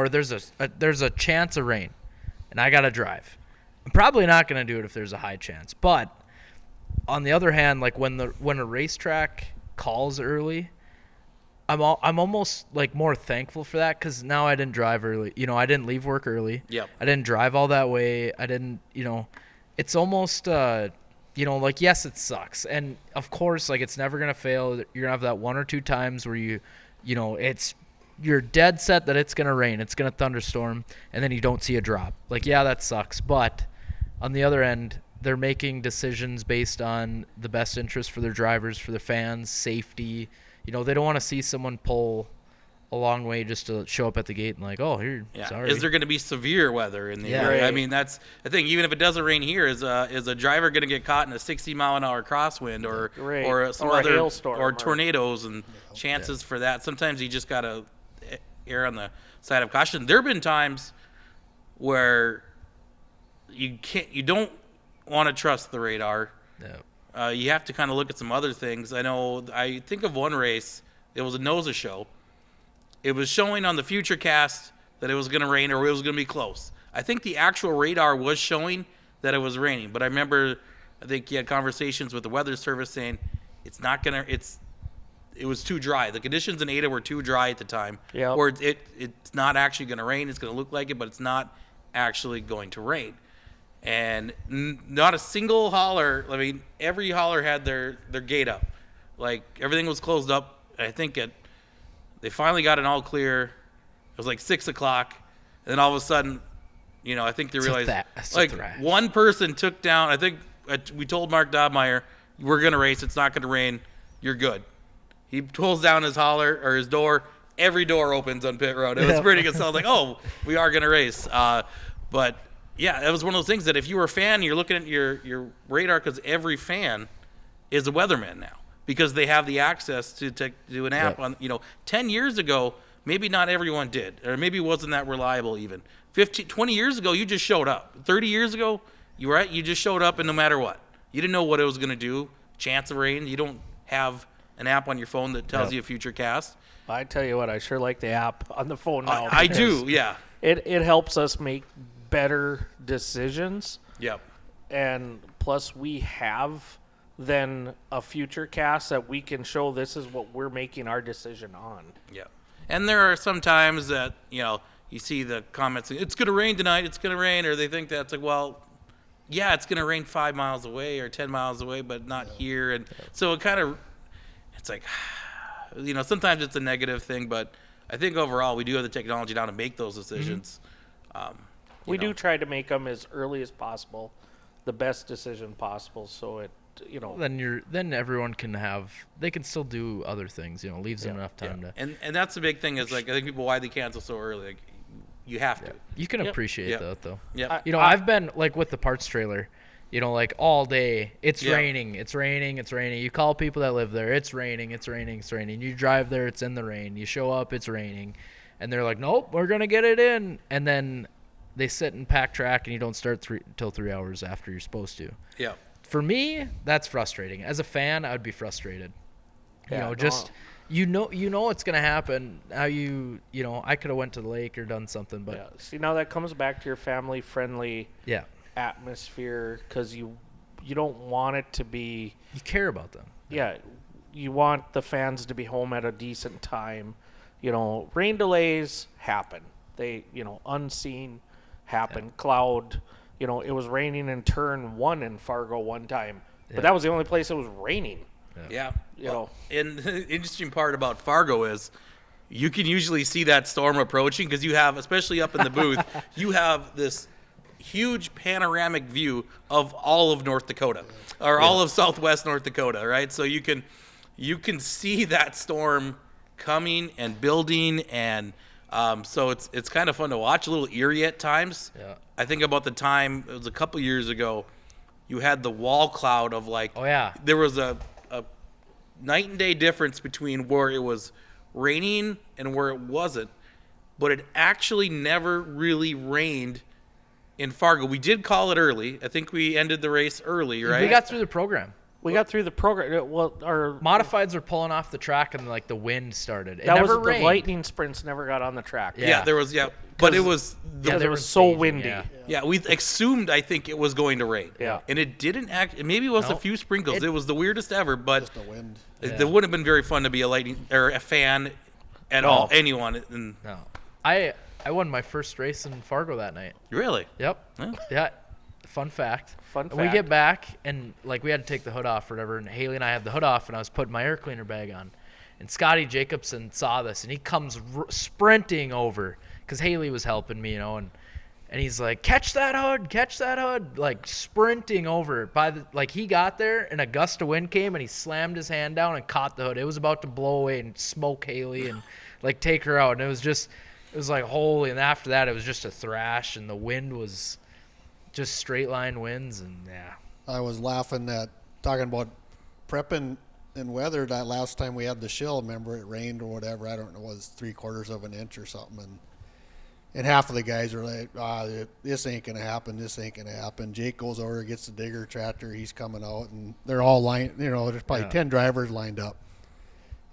S2: there's a chance of rain, and I gotta drive, I'm probably not gonna do it if there's a high chance. But on the other hand, like when a racetrack calls early, I'm almost like more thankful for that, because now I didn't drive early. I didn't leave work early.
S1: Yep.
S2: I didn't drive all that way. I didn't. It's almost like, yes, it sucks, and of course, like, it's never gonna fail. You're gonna have that one or two times where you're dead set that it's gonna rain, it's gonna thunderstorm, and then you don't see a drop. Like, yeah, that sucks. But on the other end, they're making decisions based on the best interest for their drivers, for their fans, safety. They don't want to see someone pull a long way just to show up at the gate and like, oh, here, sorry.
S1: Is there going to be severe weather in the
S2: Yeah.
S1: area?
S3: Right.
S1: I mean, that's the thing. Even if it doesn't rain here, is a driver going to get caught in a 60-mile-an-hour crosswind or
S3: Right.
S1: or some
S3: Or a
S1: other
S3: hailstorm
S1: or
S3: or-
S1: chances and chances for that? Sometimes you just got to err on the side of caution. There have been times where you don't want to trust the radar.
S2: No.
S1: You have to kind of look at some other things. I think of one race. It was a NOSA show. It was showing on the future cast that it was going to rain or it was going to be close. I think the actual radar was showing that it was raining, but I think you had conversations with the weather service saying it was too dry. The conditions in Ada were too dry at the time.
S3: Yep.
S1: Or it's not actually going to rain. It's going to look like it, but it's not actually going to rain. And not a single hauler. I mean, every hauler had their gate up. Like, everything was closed up. I think they finally got an all clear. It was like 6 o'clock, and then all of a sudden, I think they realized one person took down. I think we told Mark Dobmeyer, "We're gonna race. It's not gonna rain. You're good." He pulls down his hauler or his door. Every door opens on pit road. It was pretty good. So I was like, "Oh, we are gonna race." But yeah, it was one of those things that if you were a fan, you're looking at your radar, because every fan is a weatherman now, because they have the access to do an app.
S2: Yep.
S1: On 10 years ago, maybe not everyone did, or maybe it wasn't that reliable even. 20 years ago, you just showed up. 30 years ago, you just showed up, and no matter what, you didn't know what it was going to do. Chance of rain. You don't have an app on your phone that tells you a future cast.
S3: I tell you what, I sure like the app on the phone now.
S1: I
S3: because
S1: do, yeah.
S3: It helps us make better decisions,
S1: Yep.
S3: and plus we have then a future cast that we can show this is what we're making our decision on.
S1: Yeah. And there are some times that, you see the comments, it's going to rain tonight, it's going to rain, or they think that's like, well, yeah, it's going to rain 5 miles away or 10 miles away, but not here. And so it's like, sometimes it's a negative thing, but I think overall we do have the technology now to make those decisions.
S3: We do try to make them as early as possible, the best decision possible, so it,
S2: Then everyone they can still do other things. Leaves them enough time to.
S1: And that's the big thing is, like, I think people, why they cancel so early. Like, you have to.
S2: You can appreciate
S1: Yep.
S2: that though.
S1: Yeah.
S2: I've been like with the parts trailer, like all day. It's
S1: Yeah.
S2: raining. It's raining. It's raining. You call people that live there. It's raining. It's raining. It's raining. You drive there. It's in the rain. You show up. It's raining, and they're like, "Nope, we're gonna get it in." And then they sit and pack track, and you don't start until 3 hours after you're supposed to.
S1: Yeah.
S2: For me, that's frustrating. As a fan, I would be frustrated.
S3: Yeah,
S2: You know it's gonna happen. How I could have went to the lake or done something, but
S3: yeah. See, now that comes back to your family-friendly
S2: yeah,
S3: atmosphere, because you don't want it to be.
S2: you care about them.
S3: Yeah, you want the fans to be home at a decent time. Rain delays happen. They, unseen happen.
S2: Yeah.
S3: Cloud. It was raining in turn 1 in Fargo one time,
S2: Yeah.
S3: but that was the only place it was raining.
S1: Yeah.
S3: You know.
S1: And the interesting part about Fargo is you can usually see that storm approaching, because you have, especially up in the booth, you have this huge panoramic view of all of North Dakota, or all of Southwest North Dakota, right? So you can see that storm coming and building, and so it's kind of fun to watch. A little eerie at times.
S2: Yeah.
S1: I think about the time, it was a couple years ago, you had the wall cloud of, like,
S2: Oh yeah.
S1: there was a night and day difference between where it was raining and where it wasn't, but it actually never really rained in Fargo. We did call it early. I think we ended the race early, right?
S2: We got through the program.
S3: We got through the program. Well, our
S2: Modifieds were pulling off the track and like the wind started. It
S3: that was
S2: never rained.
S3: the lightning sprints never got on the track.
S2: Yeah.
S1: There was but it was
S3: Because
S2: they
S3: it
S2: were
S3: was so
S2: staging,
S3: windy.
S2: yeah.
S1: we assumed I think it was going to rain.
S3: Yeah.
S1: And it didn't act. Maybe it was a
S2: No.
S1: few sprinkles. It was the weirdest ever, but
S4: Just the wind.
S1: it wouldn't have been very fun to be a lightning or a fan at all. Anyone. And
S2: No. I won my first race in Fargo that night.
S1: really?
S2: Yep.
S1: Huh?
S2: Yeah. Fun fact.
S3: Fun
S2: And we
S3: fact.
S2: get back and like we had to take the hood off or whatever, and Haley and I had the hood off, and I was putting my air cleaner bag on, and Scotty Jacobson saw this, and he comes sprinting over because Haley was helping me, and he's like, catch that hood, like sprinting over. Like he got there, and a gust of wind came, and he slammed his hand down and caught the hood. It was about to blow away and smoke Haley and like take her out, and it was like holy. And after that, it was just a thrash, and the wind was just straight line winds, and yeah.
S4: I was laughing at talking about prepping and weather that last time we had the shill. Remember, it rained or whatever. I don't know, it was 3/4 of an inch or something. And half of the guys are like, this ain't going to happen. This ain't going to happen. Jake goes over, gets the digger tractor. He's coming out, and they're all lined, there's probably 10 drivers lined up.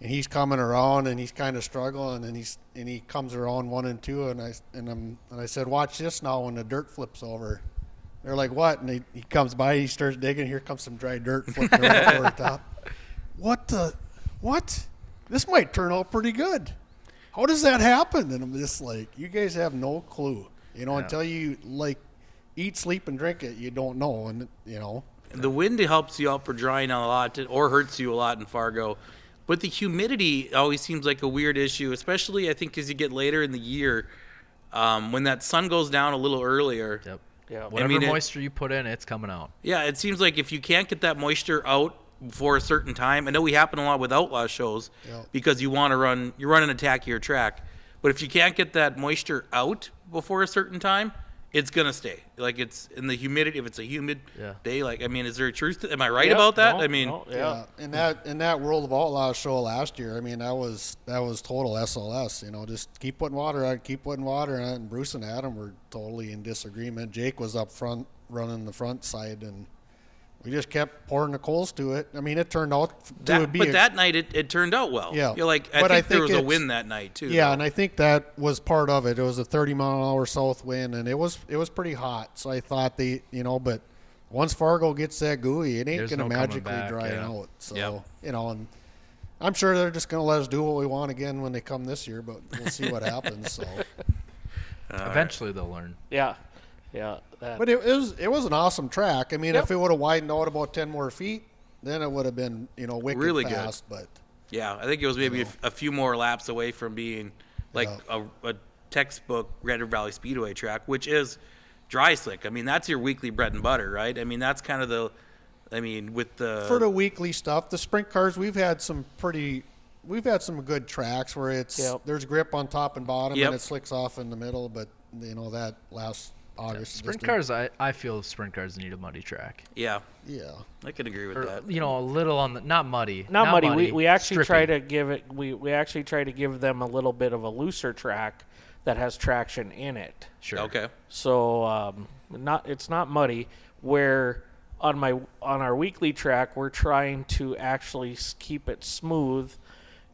S4: And he's coming around, and he's kind of struggling, and he comes around 1 and 2, and I said, watch this now when the dirt flips over. They're like, what? And he comes by, he starts digging. Here comes some dry dirt flipping right over the top. What? This might turn out pretty good. How does that happen? And I'm just like, you guys have no clue. Until you eat, sleep, and drink it, you don't know. And
S1: The wind helps you out for drying out a lot, or hurts you a lot in Fargo. But the humidity always seems like a weird issue, especially I think as you get later in the year, when that sun goes down a little earlier.
S2: Yep.
S3: Yeah.
S2: Whatever moisture you put in, it's coming out.
S1: Yeah, it seems like if you can't get that moisture out for a certain time, I know we happen a lot with outlaw shows because you're running a tackier track. But if you can't get that moisture out before a certain time, it's gonna stay. Like it's in the humidity. If it's a humid day, is there a truth to? Am I right about that?
S4: In that World of Outlaws show last year, that was total SLS. Just keep putting water on it, and Bruce and Adam were totally in disagreement. Jake was up front running the front side, and we just kept pouring the coals to it. It turned out to be.
S1: But that night it turned out well.
S4: Yeah.
S1: I think there was a wind that night too.
S4: Yeah,
S1: though.
S4: and I think that was part of it. It was a 30-mile-an-hour south wind, and it was pretty hot. So I thought but once Fargo gets that gooey, it ain't going to magically dry out. So, and I'm sure they're just going to let us do what we want again when they come this year, but we'll see what happens. So
S2: Eventually they'll learn.
S3: Yeah. Yeah.
S4: But it was an awesome track. If it would have widened out about 10 more feet, then it would have been, wicked
S1: really
S4: fast. But
S1: yeah, I think it was maybe a few more laps away from being like a textbook Red River Valley Speedway track, which is dry slick. That's your weekly bread and butter, right? That's kind of with the
S4: for the weekly stuff, the sprint cars, we've had some good tracks where there's grip on top and bottom and it slicks off in the middle, but that last August.
S2: Sprint cars, I feel sprint cars need a muddy track.
S1: Yeah,
S4: yeah,
S1: I can agree with that.
S2: A little on the not muddy.
S3: Not muddy. We actually
S2: stripping.
S3: try to give it. We actually try to give them a little bit of a looser track that has traction in it.
S2: Sure.
S1: Okay.
S3: So it's not muddy. Where on our weekly track, we're trying to actually keep it smooth,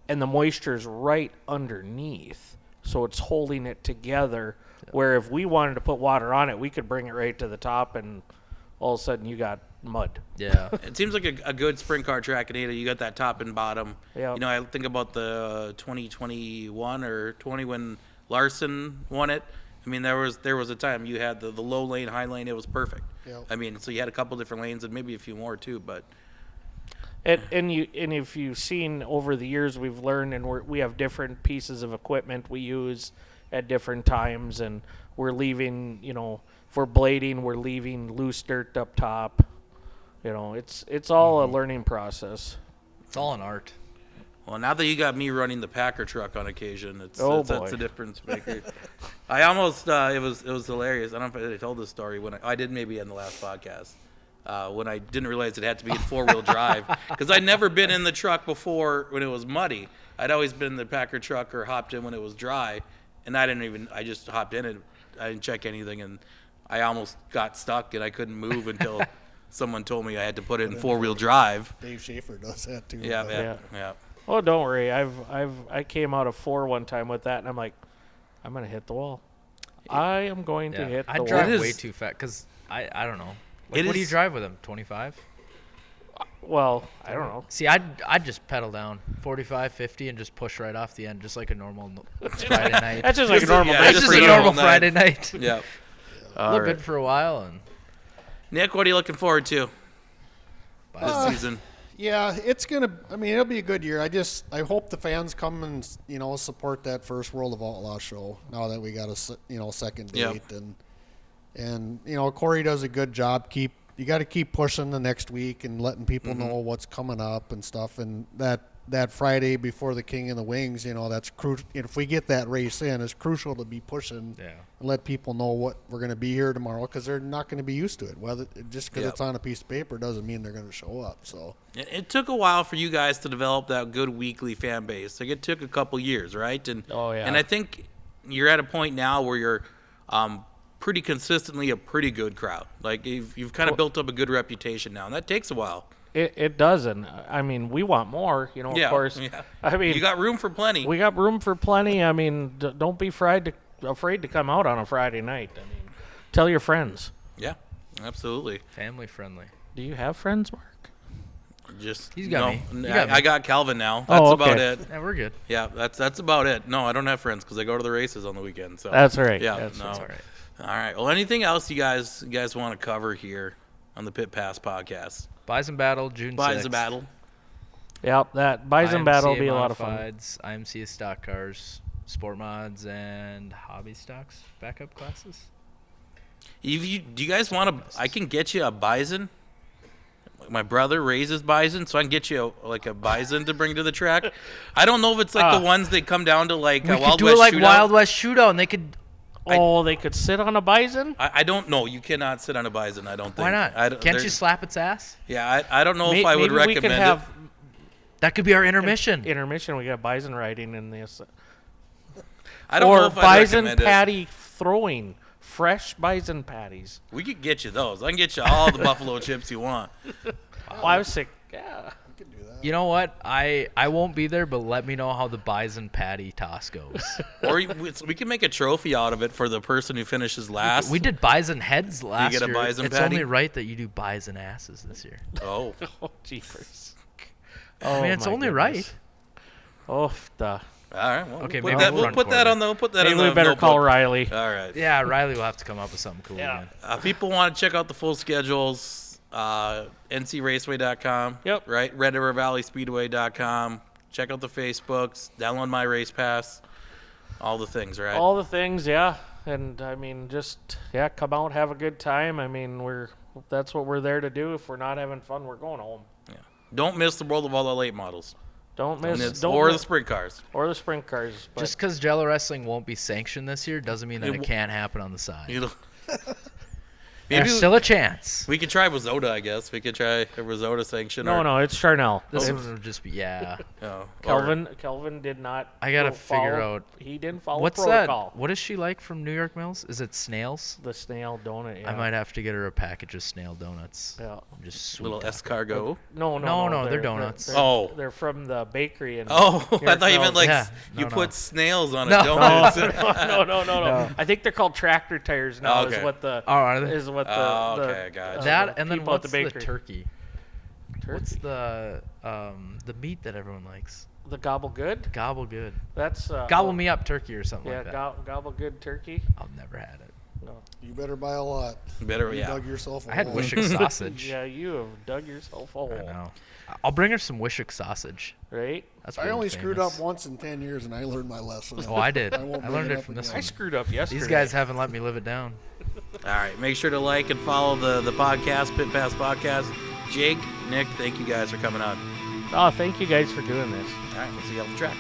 S3: and the moisture's right underneath, so it's holding it together. Where if we wanted to put water on it, we could bring it right to the top, and all of a sudden you got mud.
S2: Yeah.
S1: It seems like a good sprint car track in Ada. You got that top and bottom.
S3: Yeah.
S1: I think about the 2021 or 20 when Larson won it. There was a time you had the low lane, high lane. It was perfect.
S4: Yep.
S1: So you had a couple different lanes and maybe a few more too, but.
S3: And if you've seen over the years, we've learned, and we have different pieces of equipment we use at different times, and we're leaving, for blading, we're leaving loose dirt up top. It's all a learning process.
S2: It's all an art.
S1: Well, now that you got me running the Packer truck on occasion, that's a difference maker. I almost it was hilarious. I don't know if I told this story when I did maybe in the last podcast. When I didn't realize it had to be in 4-wheel drive because I'd never been in the truck before when it was muddy. I'd always been in the Packer truck or hopped in when it was dry, and I just hopped in and I didn't check anything, and I almost got stuck and I couldn't move until someone told me I had to put it in 4-wheel drive.
S4: Dave Schaefer does that too.
S1: Yeah,
S4: but-
S1: yeah.
S3: Oh, don't worry. I came out of 4 one time with that, and I'm like, I'm gonna hit the wall. I am going to hit the
S2: I
S3: wall.
S2: drive
S1: It
S2: way
S1: is-
S2: too fast because I don't know.
S1: It
S2: Like, what do you
S1: is-
S2: drive with them? 25?
S3: Well, I don't know.
S2: See, I'd just pedal down 45, 50, and just push right off the end, just like a normal Friday night.
S3: That's just like a normal.
S1: yeah,
S3: day
S2: That's
S1: just
S2: just
S3: for
S2: a
S3: you.
S2: normal
S1: night.
S2: Friday night.
S1: Yeah.
S2: Look good for a while and
S1: Nick, what are you looking forward to this season?
S4: Yeah, it'll be a good year. I hope the fans come and support that first World of Outlaw show. Now that we got a second date,
S1: Yep.
S4: and Corey does a good job. You got to keep pushing the next week and letting people know what's coming up and stuff. And that Friday before the King of the Wings, that's crucial. If we get that race in, it's crucial to be pushing and let people know what we're going to be here tomorrow, because they're not going to be used to it. Whether just because
S1: Yep.
S4: it's on a piece of paper doesn't mean they're going to show up. So
S1: It took a while for you guys to develop that good weekly fan base. Like, it took a couple years, right? And
S3: Oh, yeah.
S1: And I think you're at a point now where you're pretty consistently a pretty good crowd. Like, you've kind of built up a good reputation now, and that takes a while.
S3: It doesn't. I mean, we want more. Of course.
S1: Yeah.
S3: I mean,
S1: You got room for plenty.
S3: we got room for plenty. I mean, don't be afraid to come out on a Friday night. I mean, tell your friends.
S1: Yeah, absolutely.
S2: family friendly.
S3: Do you have friends, Mark?
S1: Just
S2: He's got me. You got me.
S1: I got Kalvin now. That's
S3: Oh,
S1: about
S3: okay.
S1: it.
S2: Yeah, we're good.
S1: Yeah, that's about it. No, I don't have friends because I go to the races on the weekend. So
S3: That's right.
S1: Yeah,
S3: That's
S1: no.
S2: That's all right.
S1: All right. Well, anything else you guys want to cover here on the Pit Pass podcast?
S2: Bison Battle, June 6th.
S1: Bison Battle.
S3: Yep, that Bison Battle will be a lot of fun.
S2: Modifieds, IMCA stock cars, sport mods, and hobby stocks backup classes.
S1: Do you guys want to? I can get you a bison. My brother raises bison, so I can get you a bison to bring to the track. I don't know if it's like the ones that come down to like
S2: We
S1: a
S2: could
S1: Wild
S2: do
S1: West
S2: it like
S1: shootout.
S2: Wild West Shootout, and they could.
S3: Oh, they could sit on a bison?
S1: I don't know. You cannot sit on a bison. I don't think.
S2: Why not?
S1: I don't-
S2: Can't
S1: there-
S2: you slap its ass?
S1: Yeah, I don't know if I would
S3: Maybe we
S1: recommend
S3: could
S1: it.
S3: have
S2: That could be our intermission.
S3: intermission. We got bison riding in this.
S1: I don't know
S3: Or
S1: if I'd
S3: bison
S1: recommend it.
S3: patty throwing. Fresh bison patties.
S1: We could get you those. I can get you all the buffalo chips you want.
S3: Oh, I was sick. Yeah.
S2: You know what? I won't be there, but let me know how the bison patty toss goes.
S1: Or we can make a trophy out of it for the person who finishes last.
S2: We did bison heads last
S1: get a
S2: year.
S1: bison
S2: it's
S1: patty?
S2: only right that you do bison asses this year.
S1: Oh.
S3: Oh, jeepers.
S2: I mean, it's
S3: my
S2: only
S3: goodness.
S2: right.
S3: Oh, duh.
S1: All right. Well,
S2: Okay,
S1: we'll
S2: maybe
S1: put that, we'll
S2: front
S1: put that
S2: quarter.
S1: on the. We'll put that
S3: Maybe
S1: in the
S3: we better
S1: notebook.
S3: call Riley.
S1: All right.
S2: Yeah, Riley will have to come up with something cool
S3: Yeah.
S2: again.
S1: People want to check out the full schedules. NCRaceway.com.
S3: Yep.
S1: Right. Red River Valley Speedway.com. Check out the Facebooks. Download my race pass. All the things, right?
S3: All the things, yeah. And I mean, come out, have a good time. I mean, that's what we're there to do. If we're not having fun, we're going home.
S1: Don't miss the World of all the late models.
S3: Don't
S1: And
S3: miss
S1: it's-
S3: don't
S1: or
S3: miss,
S1: the sprint cars.
S3: or the sprint cars. But
S2: Just because Jello Wrestling won't be sanctioned this year doesn't mean that
S1: It
S2: it can't happen on the side.
S1: You know,
S2: There's
S1: maybe
S2: still a chance.
S1: we could try Wazota, I guess. We could try a Wazota sanction.
S3: no, it's Charnel.
S2: This
S3: It's-
S2: one would just be, yeah.
S1: Oh,
S3: Kelvin did not.
S2: I gotta figure
S3: follow-
S2: out-
S3: He didn't follow
S2: What's
S3: protocol.
S2: that? What is she like from New York Mills? Is it snails?
S3: The snail donut. Yeah.
S2: I might have to get her a package of snail donuts.
S3: Yeah.
S2: Just sweet
S1: little
S2: talk.
S1: escargot.
S3: No,
S2: they're donuts.
S1: Oh.
S3: They're from the bakery.
S1: Oh,
S3: Here
S1: I
S3: it
S1: thought you meant
S3: goes.
S1: like
S2: Yeah.
S1: you
S2: No,
S1: put
S2: no.
S1: snails on a
S2: No.
S1: donut.
S3: No. I think they're called tractor tires now.
S1: Okay.
S3: Is what the
S2: Oh, are they?
S3: is what the
S1: Oh,
S3: the-
S1: okay, gotcha.
S2: That and then
S3: people at
S2: what's
S3: the
S2: the
S3: bakery.
S2: turkey? What's the meat that everyone likes?
S3: The gobble good.
S2: Gobble good.
S3: That's
S2: Gobble me up turkey or something
S3: Yeah,
S2: like that.
S3: gobble good turkey.
S2: I've never had it.
S3: No.
S4: you better buy a lot.
S1: Better,
S4: You
S1: yeah.
S4: dug yourself a
S2: I had
S4: hole.
S2: Wishick sausage.
S3: Yeah, you have dug yourself a hole.
S2: I know. I'll bring her some Wishick sausage.
S3: Right?
S2: That's
S4: I
S2: world
S4: only screwed up
S2: famous.
S4: once in 10 years, and I learned my lesson.
S2: Oh, I did.
S4: I
S2: I,
S4: won't bring
S2: learned
S4: it
S2: it
S4: up
S2: from this
S4: again.
S3: I
S2: one.
S3: screwed up yesterday.
S2: These guys haven't let me live it down.
S1: All right. Make sure to like and follow the podcast, Pit Pass Podcast. Jake, Nick, thank you guys for coming on.
S3: Oh, thank you guys for doing this.
S1: All right. We'll see you on the track.